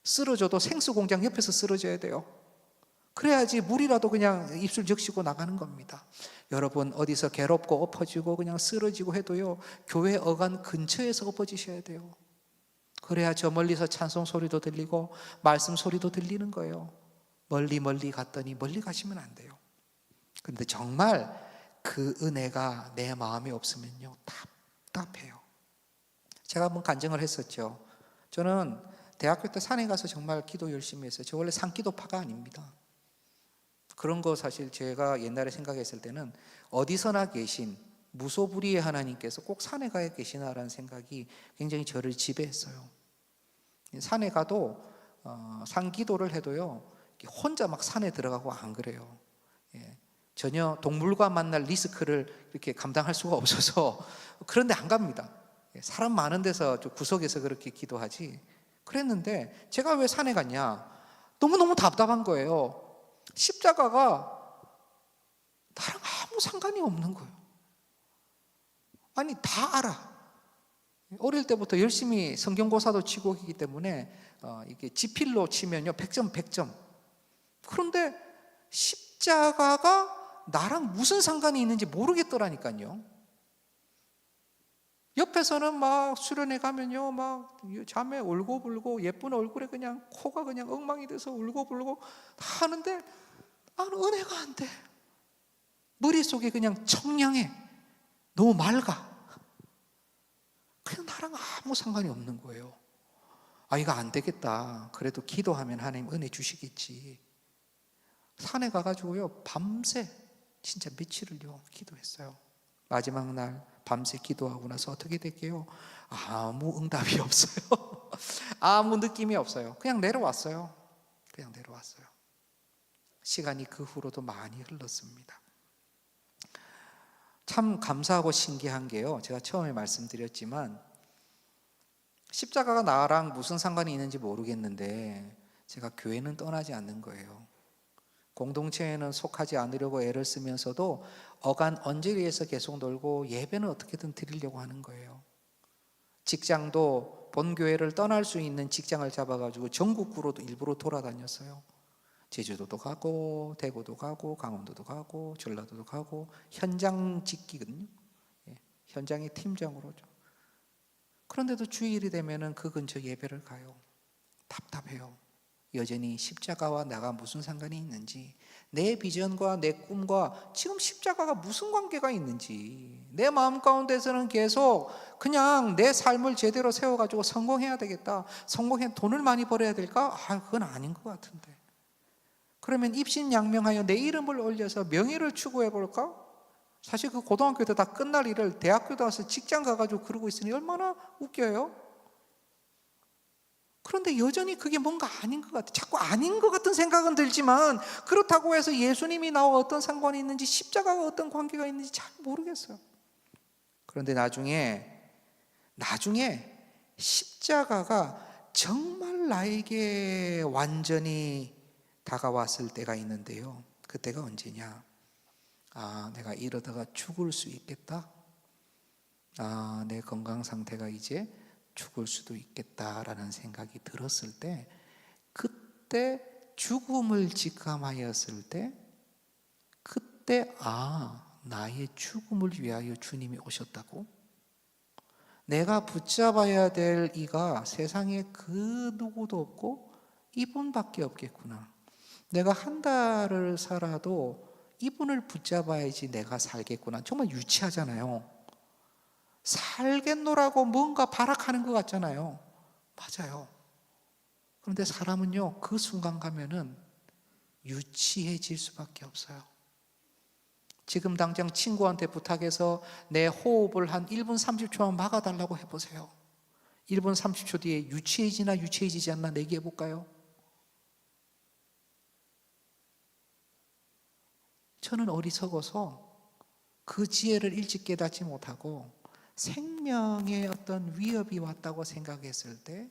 쓰러져도 생수 공장 옆에서 쓰러져야 돼요. 그래야지 물이라도 그냥 입술 적시고 나가는 겁니다. 여러분, 어디서 괴롭고 엎어지고 그냥 쓰러지고 해도요, 교회 어간 근처에서 엎어지셔야 돼요. 그래야 저 멀리서 찬송 소리도 들리고 말씀 소리도 들리는 거예요. 멀리 갔더니 멀리 가시면 안 돼요. 그런데 정말 그 은혜가 내 마음에 없으면요, 답답해요. 제가 한번 간증을 했었죠. 저는 대학교 때 산에 가서 정말 기도 열심히 했어요. 저 원래 산기도파가 아닙니다. 그런 거 사실 제가 옛날에 생각했을 때는 어디서나 계신 무소불위의 하나님께서 꼭 산에 가야 계시나라는 생각이 굉장히 저를 지배했어요. 산에 가도 산기도를 해도요, 혼자 막 산에 들어가고 안 그래요. 예, 전혀 동물과 만날 리스크를 이렇게 감당할 수가 없어서 그런데 안 갑니다. 사람 많은 데서 좀 구석에서 그렇게 기도하지. 그랬는데 제가 왜 산에 갔냐? 너무너무 답답한 거예요. 십자가가 나랑 아무 상관이 없는 거예요. 아니, 다 알아. 어릴 때부터 열심히 성경고사도 치고 있기 때문에 이게 지필로 치면요 100점 100점. 그런데 십자가가 나랑 무슨 상관이 있는지 모르겠더라니까요. 옆에서는 막 수련회 가면요 막 자매 울고불고 예쁜 얼굴에 그냥 코가 그냥 엉망이 돼서 울고불고 다 하는데 나는 은혜가 안 돼. 머릿속에 그냥 청량해. 너무 맑아. 그냥 나랑 아무 상관이 없는 거예요. 아, 이거 안 되겠다. 그래도 기도하면 하나님 은혜 주시겠지. 산에 가가지고요 밤새 진짜 며칠을요 기도했어요. 마지막 날 밤새 기도하고 나서 어떻게 될게요? 아무 응답이 없어요. 아무 느낌이 없어요. 그냥 내려왔어요. 그냥 내려왔어요. 시간이 그 후로도 많이 흘렀습니다. 참 감사하고 신기한 게요, 제가 처음에 말씀드렸지만 십자가가 나랑 무슨 상관이 있는지 모르겠는데 제가 교회는 떠나지 않는 거예요. 공동체에는 속하지 않으려고 애를 쓰면서도 어간 언저리에서 계속 놀고 예배는 어떻게든 드리려고 하는 거예요. 직장도 본교회를 떠날 수 있는 직장을 잡아가지고 전국구로도 일부러 돌아다녔어요. 제주도도 가고 대구도 가고 강원도도 가고 전라도도 가고 현장 직기거든요. 현장의 팀장으로죠. 그런데도 주일이 되면은 그 근처 예배를 가요. 답답해요. 여전히 십자가와 나가 무슨 상관이 있는지, 내 비전과 내 꿈과 지금 십자가가 무슨 관계가 있는지, 내 마음 가운데서는 계속 그냥 내 삶을 제대로 세워가지고 성공해야 되겠다, 성공해 돈을 많이 벌어야 될까? 그건 아닌 것 같은데. 그러면 입신양명하여 내 이름을 올려서 명예를 추구해 볼까? 사실 그 고등학교 때 다 끝날 일을 대학교 가서 직장 가가지고 그러고 있으니 얼마나 웃겨요? 그런데 여전히 그게 뭔가 아닌 것 같아요. 자꾸 아닌 것 같은 생각은 들지만 그렇다고 해서 예수님이 나와 어떤 상관이 있는지, 십자가가 어떤 관계가 있는지 잘 모르겠어요. 그런데 나중에 십자가가 정말 나에게 완전히 다가왔을 때가 있는데요. 그때가 언제냐? 내가 이러다가 죽을 수 있겠다. 내 건강 상태가 이제 죽을 수도 있겠다라는 생각이 들었을 때, 그때 죽음을 직감하였을 때, 그때 나의 죽음을 위하여 주님이 오셨다고? 내가 붙잡아야 될 이가 세상에 그 누구도 없고 이분밖에 없겠구나. 내가 한 달을 살아도 이분을 붙잡아야지 내가 살겠구나. 정말 유치하잖아요. 살겠노라고 뭔가 발악하는 것 같잖아요. 맞아요. 그런데 사람은요, 그 순간 가면은 유치해질 수밖에 없어요. 지금 당장 친구한테 부탁해서 내 호흡을 한 1분 30초만 막아달라고 해보세요. 1분 30초 뒤에 유치해지나 유치해지지 않나 내기해 볼까요? 저는 어리석어서 그 지혜를 일찍 깨닫지 못하고 생명의 어떤 위협이 왔다고 생각했을 때,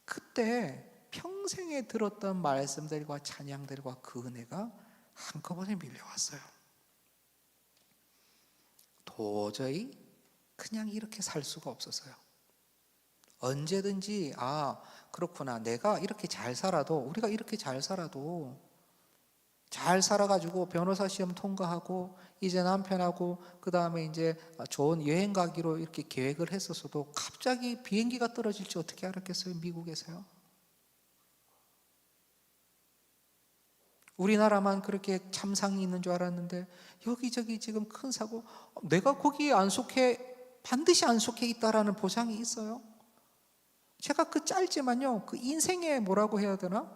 그때 평생에 들었던 말씀들과 찬양들과 그 은혜가 한꺼번에 밀려왔어요. 도저히 그냥 이렇게 살 수가 없었어요. 언제든지 그렇구나, 내가 이렇게 잘 살아도, 우리가 이렇게 잘 살아도, 잘 살아가지고 변호사 시험 통과하고 이제 남편하고 그 다음에 이제 좋은 여행 가기로 이렇게 계획을 했었어도 갑자기 비행기가 떨어질지 어떻게 알았겠어요? 미국에서요. 우리나라만 그렇게 참상이 있는 줄 알았는데 여기저기 지금 큰 사고, 내가 거기에 반드시 안 속해 있다라는 보장이 있어요? 제가 그 짧지만요, 그 인생의 뭐라고 해야 되나?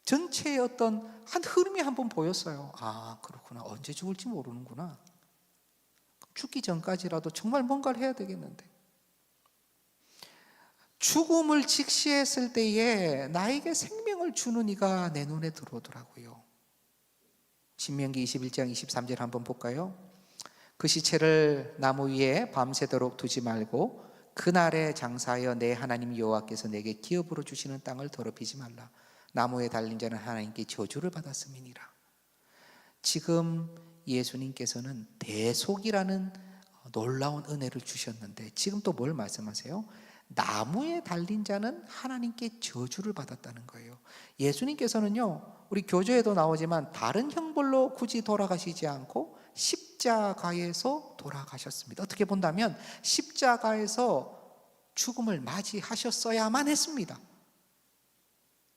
전체의 어떤 한 흐름이 한번 보였어요. 아, 그렇구나. 언제 죽을지 모르는구나. 죽기 전까지라도 정말 뭔가를 해야 되겠는데. 죽음을 직시했을 때에 나에게 생명을 주는 이가 내 눈에 들어오더라고요. 신명기 21장 23절 한번 볼까요? 그 시체를 나무 위에 밤새도록 두지 말고 그날에 장사하여 내 하나님 여호와께서 내게 기업으로 주시는 땅을 더럽히지 말라. 나무에 달린 자는 하나님께 저주를 받았음이니라. 지금 예수님께서는 대속이라는 놀라운 은혜를 주셨는데 지금 또 뭘 말씀하세요? 나무에 달린 자는 하나님께 저주를 받았다는 거예요. 예수님께서는요, 우리 교조에도 나오지만 다른 형벌로 굳이 돌아가시지 않고 십자가에서 돌아가셨습니다. 어떻게 본다면 십자가에서 죽음을 맞이하셨어야만 했습니다.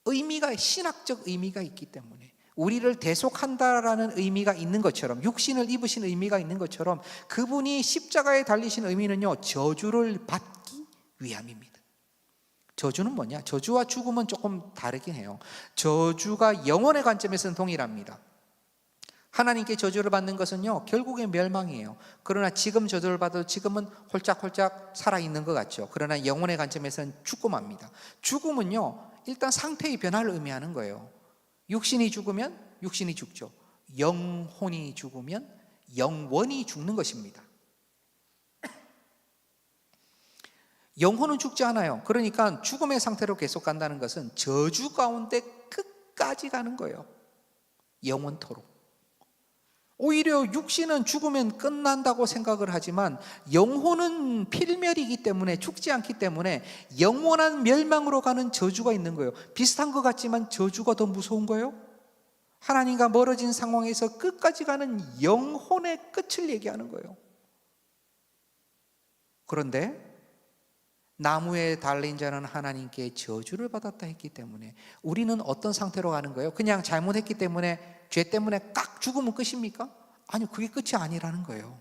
의미가, 신학적 의미가 있기 때문에, 우리를 대속한다라는 의미가 있는 것처럼, 육신을 입으신 의미가 있는 것처럼 그분이 십자가에 달리신 의미는요, 저주를 받기 위함입니다. 저주는 뭐냐? 저주와 죽음은 조금 다르긴 해요. 저주가 영혼의 관점에서는 동일합니다. 하나님께 저주를 받는 것은요, 결국엔 멸망이에요. 그러나 지금 저주를 받아도 지금은 홀짝홀짝 살아있는 것 같죠. 그러나 영혼의 관점에서는 죽고 맙니다. 죽음은요, 일단 상태의 변화를 의미하는 거예요. 육신이 죽으면 육신이 죽죠. 영혼이 죽으면 영원히 죽는 것입니다. 영혼은 죽지 않아요. 그러니까 죽음의 상태로 계속 간다는 것은 저주 가운데 끝까지 가는 거예요. 영원토록. 오히려 육신은 죽으면 끝난다고 생각을 하지만 영혼은 필멸이기 때문에, 죽지 않기 때문에 영원한 멸망으로 가는 저주가 있는 거예요. 비슷한 것 같지만 저주가 더 무서운 거예요. 하나님과 멀어진 상황에서 끝까지 가는 영혼의 끝을 얘기하는 거예요. 그런데 나무에 달린 자는 하나님께 저주를 받았다 했기 때문에 우리는 어떤 상태로 가는 거예요? 그냥 잘못했기 때문에, 죄 때문에 깍 죽으면 끝입니까? 아니요, 그게 끝이 아니라는 거예요.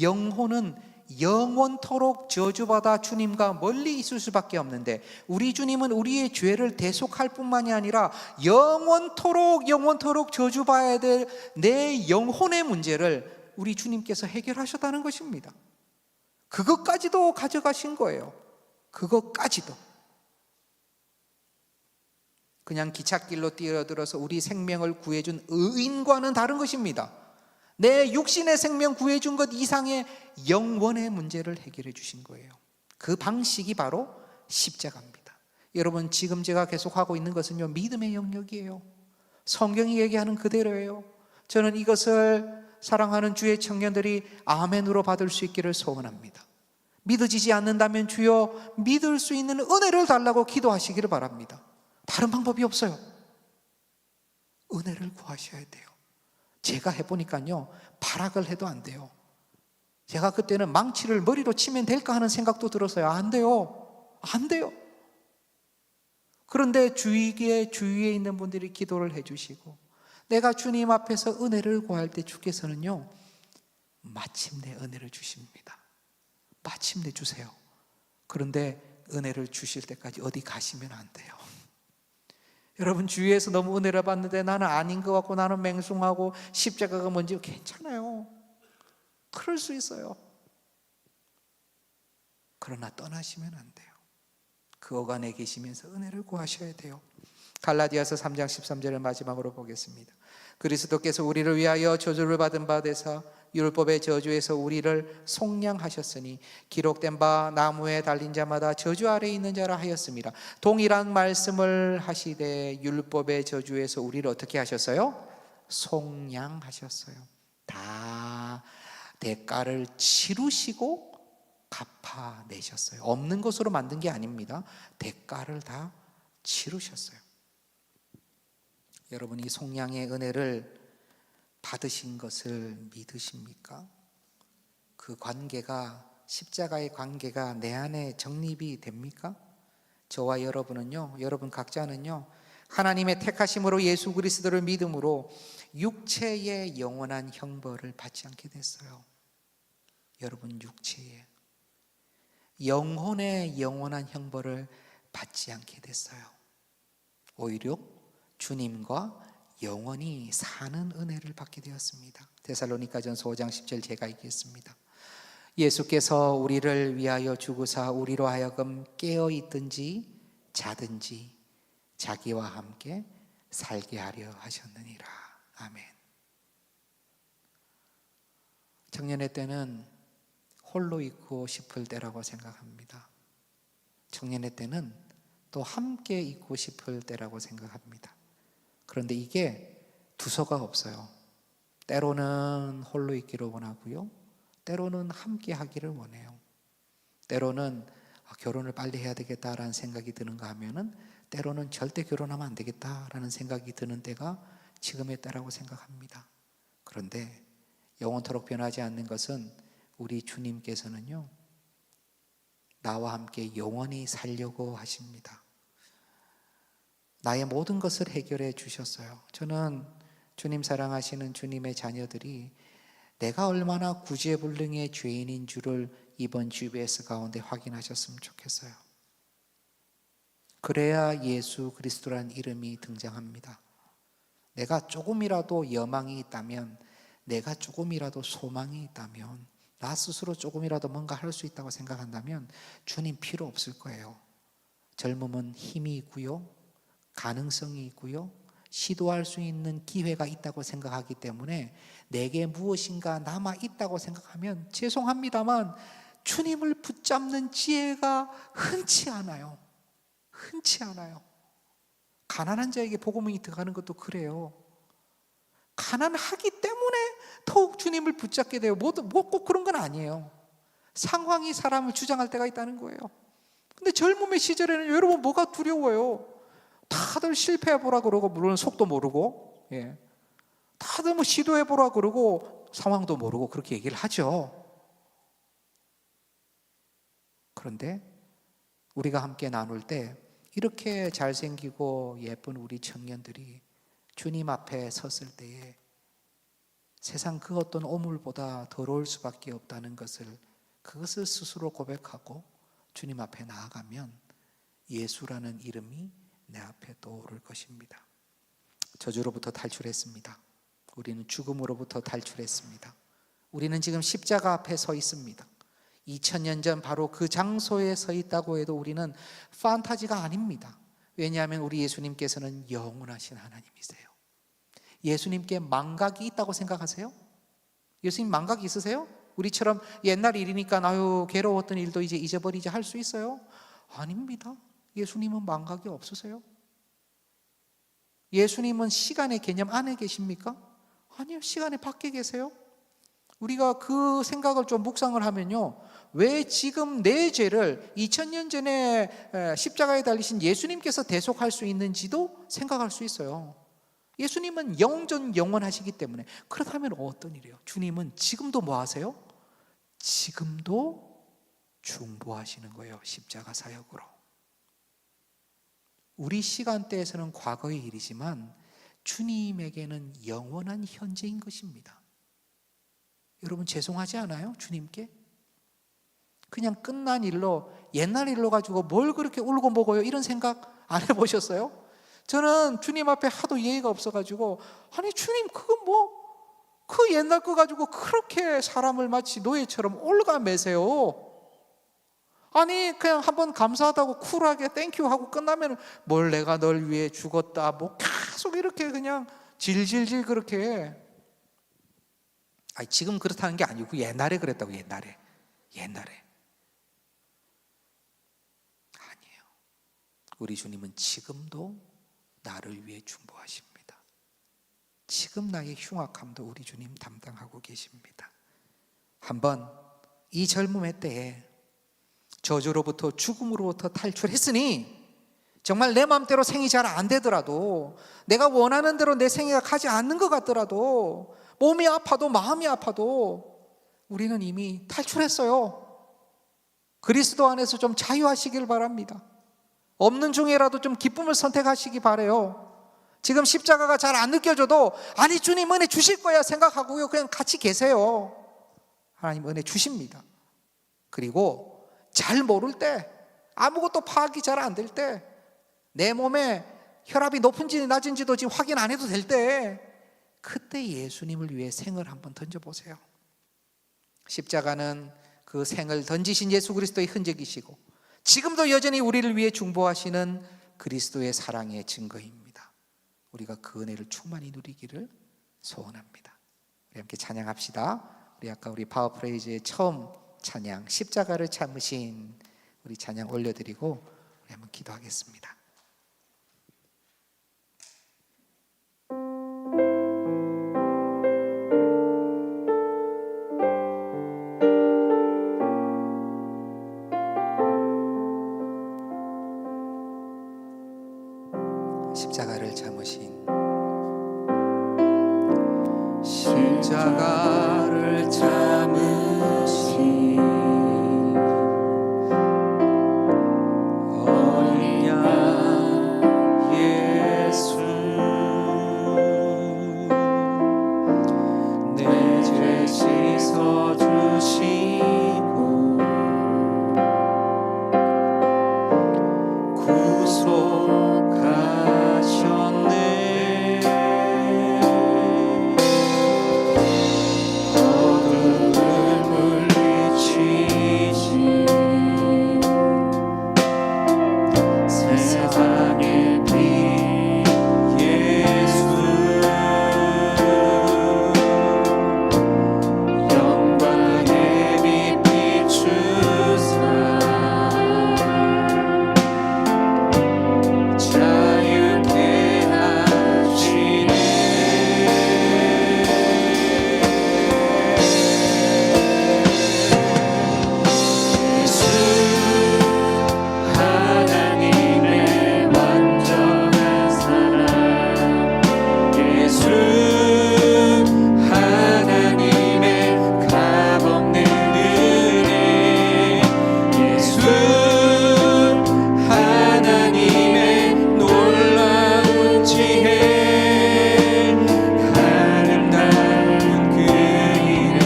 영혼은 영원토록 저주받아 주님과 멀리 있을 수밖에 없는데, 우리 주님은 우리의 죄를 대속할 뿐만이 아니라 영원토록 저주받아야 될 내 영혼의 문제를 우리 주님께서 해결하셨다는 것입니다. 그것까지도 가져가신 거예요. 그것까지도. 그냥 기찻길로 뛰어들어서 우리 생명을 구해준 의인과는 다른 것입니다. 내 육신의 생명 구해준 것 이상의 영원의 문제를 해결해 주신 거예요. 그 방식이 바로 십자가입니다. 여러분, 지금 제가 계속하고 있는 것은요, 믿음의 영역이에요. 성경이 얘기하는 그대로예요. 저는 이것을 사랑하는 주의 청년들이 아멘으로 받을 수 있기를 소원합니다. 믿어지지 않는다면 주여 믿을 수 있는 은혜를 달라고 기도하시기를 바랍니다. 다른 방법이 없어요. 은혜를 구하셔야 돼요. 제가 해보니까요, 발악을 해도 안 돼요. 제가 그때는 망치를 머리로 치면 될까 하는 생각도 들었어요. 안 돼요. 안 돼요. 그런데 주위에 있는 분들이 기도를 해주시고, 내가 주님 앞에서 은혜를 구할 때 주께서는요, 마침내 은혜를 주십니다. 마침내 주세요. 그런데 은혜를 주실 때까지 어디 가시면 안 돼요. 여러분, 주위에서 너무 은혜를 받는데 나는 아닌 것 같고, 나는 맹숭하고 십자가가 뭔지, 괜찮아요. 그럴 수 있어요. 그러나 떠나시면 안 돼요. 그 어간에 계시면서 은혜를 구하셔야 돼요. 갈라디아서 3장 13절을 마지막으로 보겠습니다. 그리스도께서 우리를 위하여 저주를 받은 바 되사 율법의 저주에서 우리를 속량하셨으니 기록된 바 나무에 달린 자마다 저주 아래에 있는 자라 하였습니다. 동일한 말씀을 하시되 율법의 저주에서 우리를 어떻게 하셨어요? 속량하셨어요. 다 대가를 치르시고 갚아내셨어요. 없는 것으로 만든 게 아닙니다. 대가를 다 치르셨어요. 여러분, 이 속량의 은혜를 받으신 것을 믿으십니까? 그 관계가, 십자가의 관계가 내 안에 정립이 됩니까? 저와 여러분은요, 여러분 각자는요, 하나님의 택하심으로 예수 그리스도를 믿음으로 육체의 영원한 형벌을 받지 않게 됐어요. 여러분, 영혼의 영원한 형벌을 받지 않게 됐어요. 오히려 주님과 영원히 사는 은혜를 받게 되었습니다. 데살로니가전서 5장 10절 제가 읽겠습니다. 예수께서 우리를 위하여 죽으사 우리로 하여금 깨어 있든지 자든지 자기와 함께 살게 하려 하셨느니라. 아멘. 청년의 때는 홀로 있고 싶을 때라고 생각합니다. 청년의 때는 또 함께 있고 싶을 때라고 생각합니다. 그런데 이게 두서가 없어요. 때로는 홀로 있기를 원하고요, 때로는 함께 하기를 원해요. 때로는 결혼을 빨리 해야 되겠다라는 생각이 드는가 하면은 때로는 절대 결혼하면 안 되겠다라는 생각이 드는 때가 지금의 때라고 생각합니다. 그런데 영원토록 변하지 않는 것은 우리 주님께서는요, 나와 함께 영원히 살려고 하십니다. 나의 모든 것을 해결해 주셨어요. 저는 주님 사랑하시는 주님의 자녀들이 내가 얼마나 구제불능의 죄인인 줄을 이번 GBS 가운데 확인하셨으면 좋겠어요. 그래야 예수 그리스도란 이름이 등장합니다. 내가 조금이라도 여망이 있다면, 내가 조금이라도 소망이 있다면, 나 스스로 조금이라도 뭔가 할 수 있다고 생각한다면 주님 필요 없을 거예요. 젊음은 힘이 있고요, 가능성이 있고요, 시도할 수 있는 기회가 있다고 생각하기 때문에 내게 무엇인가 남아 있다고 생각하면 죄송합니다만 주님을 붙잡는 지혜가 흔치 않아요. 흔치 않아요. 가난한 자에게 복음이 들어가는 것도 그래요. 가난하기 때문에 더욱 주님을 붙잡게 돼요. 뭐 꼭 그런 건 아니에요. 상황이 사람을 주장할 때가 있다는 거예요. 근데 젊음의 시절에는 여러분 뭐가 두려워요? 다들 실패해보라 그러고, 물론 속도 모르고, 다들 뭐 시도해보라 그러고 상황도 모르고 그렇게 얘기를 하죠. 그런데 우리가 함께 나눌 때 이렇게 잘생기고 예쁜 우리 청년들이 주님 앞에 섰을 때에 세상 그 어떤 오물보다 더러울 수밖에 없다는 것을, 그것을 스스로 고백하고 주님 앞에 나아가면 예수라는 이름이 내 앞에 떠오를 것입니다. 저주로부터 탈출했습니다. 우리는 죽음으로부터 탈출했습니다. 우리는 지금 십자가 앞에 서 있습니다. 2000년 전 바로 그 장소에 서 있다고 해도 우리는 판타지가 아닙니다. 왜냐하면 우리 예수님께서는 영원하신 하나님이세요. 예수님께 망각이 있다고 생각하세요? 예수님 망각이 있으세요? 우리처럼 옛날 일이니까 괴로웠던 일도 이제 잊어버리자 할 수 있어요? 아닙니다. 예수님은 망각이 없으세요? 예수님은 시간의 개념 안에 계십니까? 아니요, 시간의 밖에 계세요. 우리가 그 생각을 좀 묵상을 하면요, 왜 지금 내 죄를 2000년 전에 십자가에 달리신 예수님께서 대속할 수 있는지도 생각할 수 있어요. 예수님은 영원하시기 때문에. 그렇다면 어떤 일이에요? 주님은 지금도 뭐 하세요? 지금도 중보하시는 거예요. 십자가 사역으로. 우리 시간대에서는 과거의 일이지만 주님에게는 영원한 현재인 것입니다. 여러분 죄송하지 않아요? 주님께? 그냥 끝난 일로, 옛날 일로 가지고 뭘 그렇게 울고 먹어요? 이런 생각 안 해보셨어요? 저는 주님 앞에 하도 예의가 없어가지고, 아니 주님 그 옛날 거 가지고 그렇게 사람을 마치 노예처럼 올가매세요. 아니 그냥 한번 감사하다고 쿨하게 땡큐 하고 끝나면 뭘 내가 널 위해 죽었다 뭐 계속 이렇게 그냥 질질질 그렇게. 아니 지금 그렇다는 게 아니고 옛날에 그랬다고. 옛날에 아니에요. 우리 주님은 지금도 나를 위해 중보하십니다. 지금 나의 흉악함도 우리 주님 담당하고 계십니다. 한번 이 젊음의 때에 저주로부터, 죽음으로부터 탈출했으니 정말 내 마음대로 생이 잘 안 되더라도, 내가 원하는 대로 내 생애가 가지 않는 것 같더라도, 몸이 아파도 마음이 아파도 우리는 이미 탈출했어요. 그리스도 안에서 좀 자유하시길 바랍니다. 없는 중에라도 좀 기쁨을 선택하시기 바라요. 지금 십자가가 잘 안 느껴져도 아니 주님 은혜 주실 거야 생각하고요, 그냥 같이 계세요. 하나님 은혜 주십니다. 그리고 잘 모를 때, 아무것도 파악이 잘 안 될 때, 내 몸에 혈압이 높은지 낮은지도 지금 확인 안 해도 될 때, 그때 예수님을 위해 생을 한번 던져보세요. 십자가는 그 생을 던지신 예수 그리스도의 흔적이시고 지금도 여전히 우리를 위해 중보하시는 그리스도의 사랑의 증거입니다. 우리가 그 은혜를 충만히 누리기를 소원합니다. 우리 함께 찬양합시다. 우리 파워프레이즈의 처음 찬양, 십자가를 참으신, 우리 찬양 올려드리고 우리 한번 기도하겠습니다. 십자가를 참으신, 십자가를 참으신 어린 양 예수, 내 죄 씻어주시고 구속하셨네. 어둠을 물리치신 세상의 빛 예수, 영광의 빛 비추사 자유케 하시네. 예수 하나님의 완전한 사랑, 예수 하나님의 값없는 은혜, 예수 하나님의 놀라운 지혜, 아름다운 그 이름,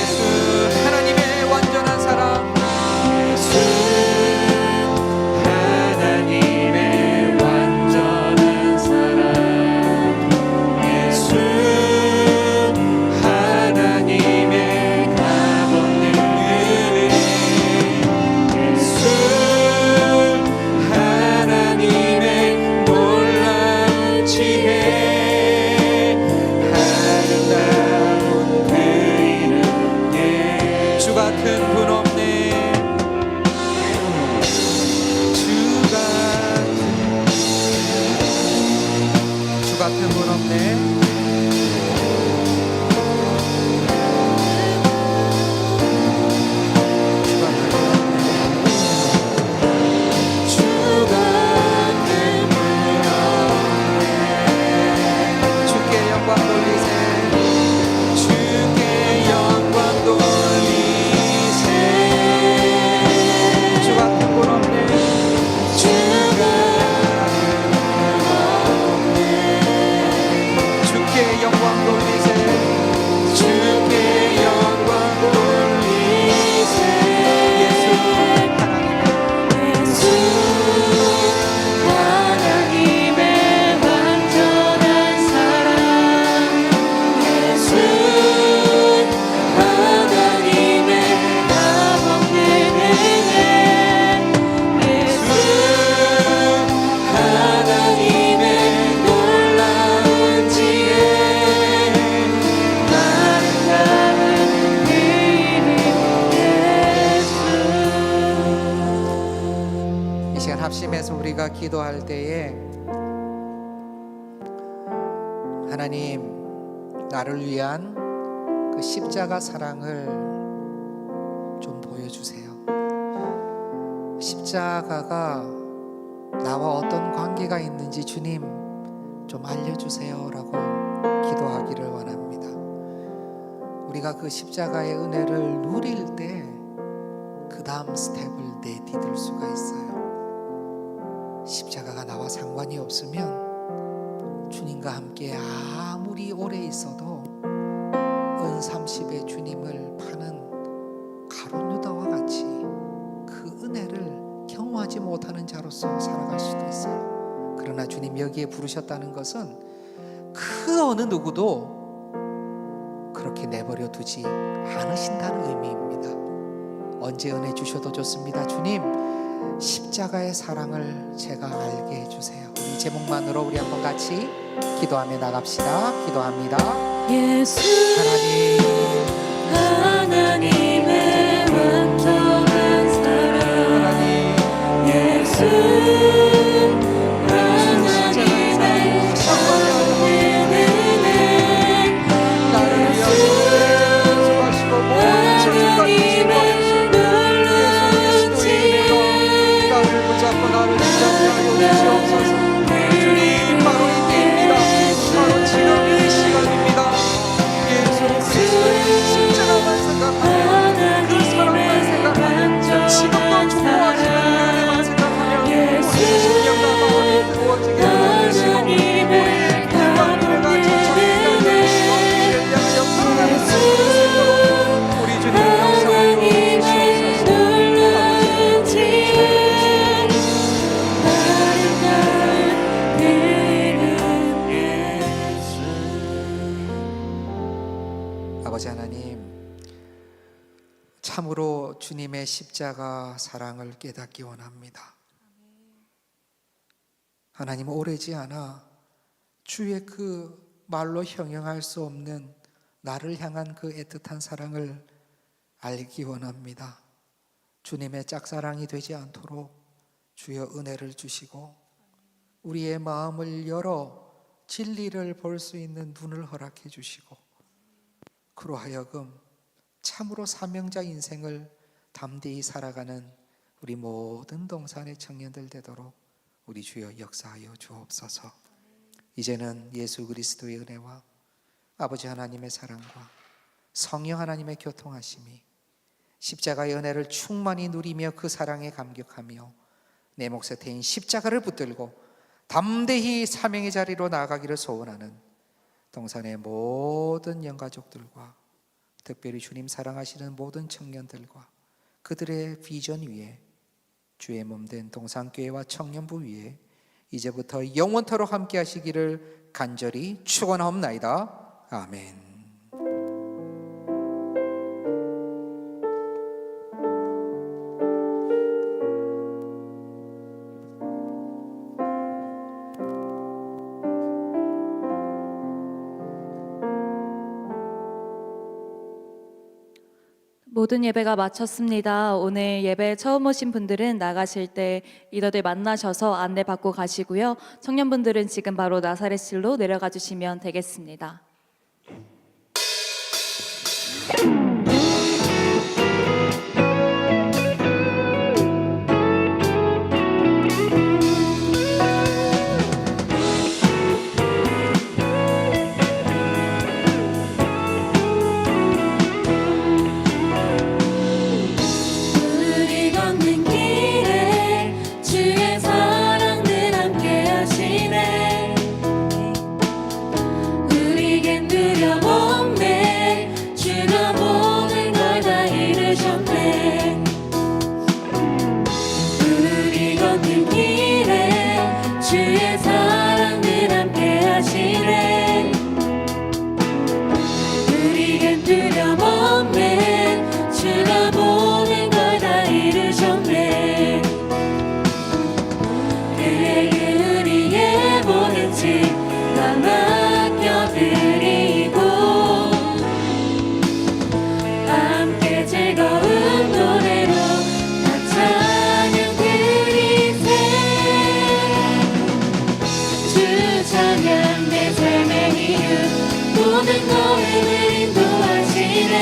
예수 하나님의 완전한 사랑, 예수 하나님의 완전한 사랑, 예수 하나님의 값없는 은혜, 예수 하나님의 놀라운 지혜, 아름다운 그 이름, 주 같은 분 없네. 주 같은 분 없네. 주께 영광 돌리세. 주께 영광 돌리세. 주 같은 분 없네. 주께 영광 돌리세. 주께 영광 돌리세. 예수 하나님의 완전한 사랑, 예수 하나님의 값없는 은혜, 예수 하나님의 놀라운 지혜, 아름다운 그 이름 예수. 이 시간 합심해서 우리가 기도할 때에 하나님, 나를 위한 그 십자가 사랑을 좀 보여주세요. 십자가가 나와 어떤 관계가 있는지 주님 좀 알려주세요라고 기도하기를 원합니다. 우리가 그 십자가의 은혜를 누릴 때 그 다음 스텝을 내디딜 수가 있어요. 십자가가 나와 상관이 없으면 주님과 함께 아무리 오래 있어도 은 30의 주님을 파는 가룟 유다와 같이 순종하지 못하는 자로서 살아갈 수도 있어요. 그러나 주님 여기에 부르셨다는 것은 그 어느 누구도 그렇게 내버려 두지 않으신다는 의미입니다. 언제 은혜 주셔도 좋습니다. 주님, 십자가의 사랑을 제가 알게 해주세요. 이 제목만으로 우리 한번 같이 기도하며 나갑시다. 기도합니다. 예수 하나님, 하나님의 완전한 사랑 하나님, 예수 하나님의 나를 위하여 수고하시고 모든 죄가 지시고 예수 그리스도의 이름으로 나를 붙잡고 나를 붙잡게 하여 주시옵소서. 주님, 바로 이때입니다. 바로 지금 이 시간입니다. 예수 그리스도의 십자가만 생각하며 그 사랑만 생각하며 지금도 중보하시는 은혜만 생각하며 우리의 심령과 마음이 부어지게 해주시고 우리의 기도와 노래가 전천에 주시고 우리를 향하여 풍랑을 부어주시도록 우리 주님 역사하여 주시옵소서. 아버지 하나님, 참으로 주님의 십자가 사랑을 깨닫기 원합니다. 하나님, 오래지 않아 주의 그 말로 형용할 수 없는 나를 향한 그 애틋한 사랑을 알기 원합니다. 주님의 짝사랑이 되지 않도록 주여 은혜를 주시고 우리의 마음을 열어 진리를 볼 수 있는 눈을 허락해 주시고 그로 하여금 참으로 사명자 인생을 담대히 살아가는 우리 모든 동산의 청년들 되도록 우리 주여 역사하여 주옵소서. 이제는 예수 그리스도의 은혜와 아버지 하나님의 사랑과 성령 하나님의 교통하심이 십자가의 은혜를 충만히 누리며 그 사랑에 감격하며 내 몫에 대인 십자가를 붙들고 담대히 사명의 자리로 나아가기를 소원하는 동산의 모든 영가족들과 특별히 주님 사랑하시는 모든 청년들과 그들의 비전 위에 주의 몸된 동산교회와 청년부 위에 이제부터 영원토록 함께 하시기를 간절히 축원하옵나이다. 아멘. 모든 예배가 마쳤습니다. 오늘 예배 처음 오신 분들은 나가실 때 리더들 만나셔서 안내받고 가시고요. 청년분들은 지금 바로 나사렛실로 내려가 주시면 되겠습니다. 우리 걷는 길에 주의 사랑 늘 함께 하시네. 우리겐 두려움 없네. 주가 모든 걸 다 이루셨네. 우리 걷는 길에 주의 사랑 늘 함께 하시네. 우리겐 두려움 없네. 주가 모든 걸 다 이루셨네. 그에게 우리의 모든 짐 다 맡겨드리고 함께 즐거운 노래로 다 찬양 드리세. 주 찬양 내 삶의 이유 모든 거행을 인도하시네.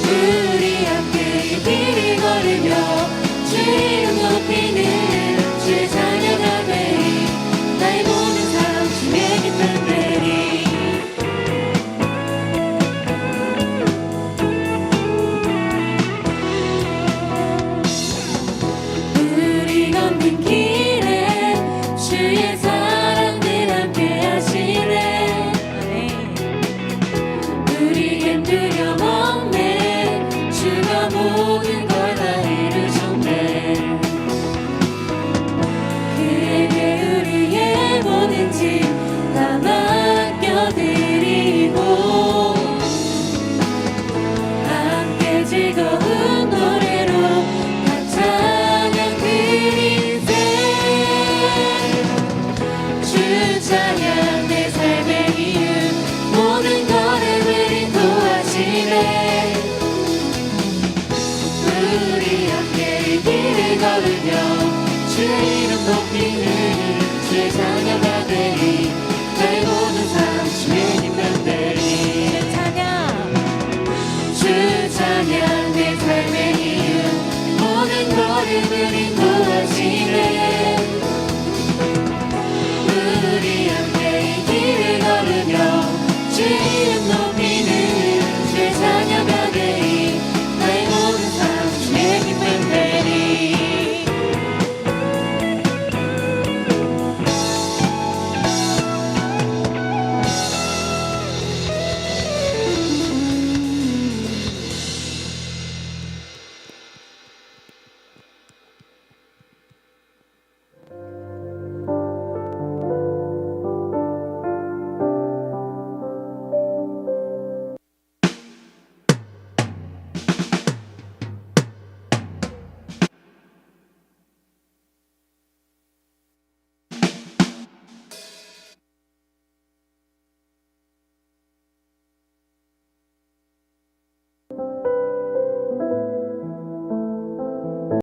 우리 함께 이 길을 걸으며 주 이름 높이는 주 찬양하네. 나의 모든 삶 주의 기쁨 되리. 우리 걷는 길에 주의 사랑 늘 함께 하시네. 우리겐 두려움 없네. 주가 모든 걸 다 이루셨네. 찬양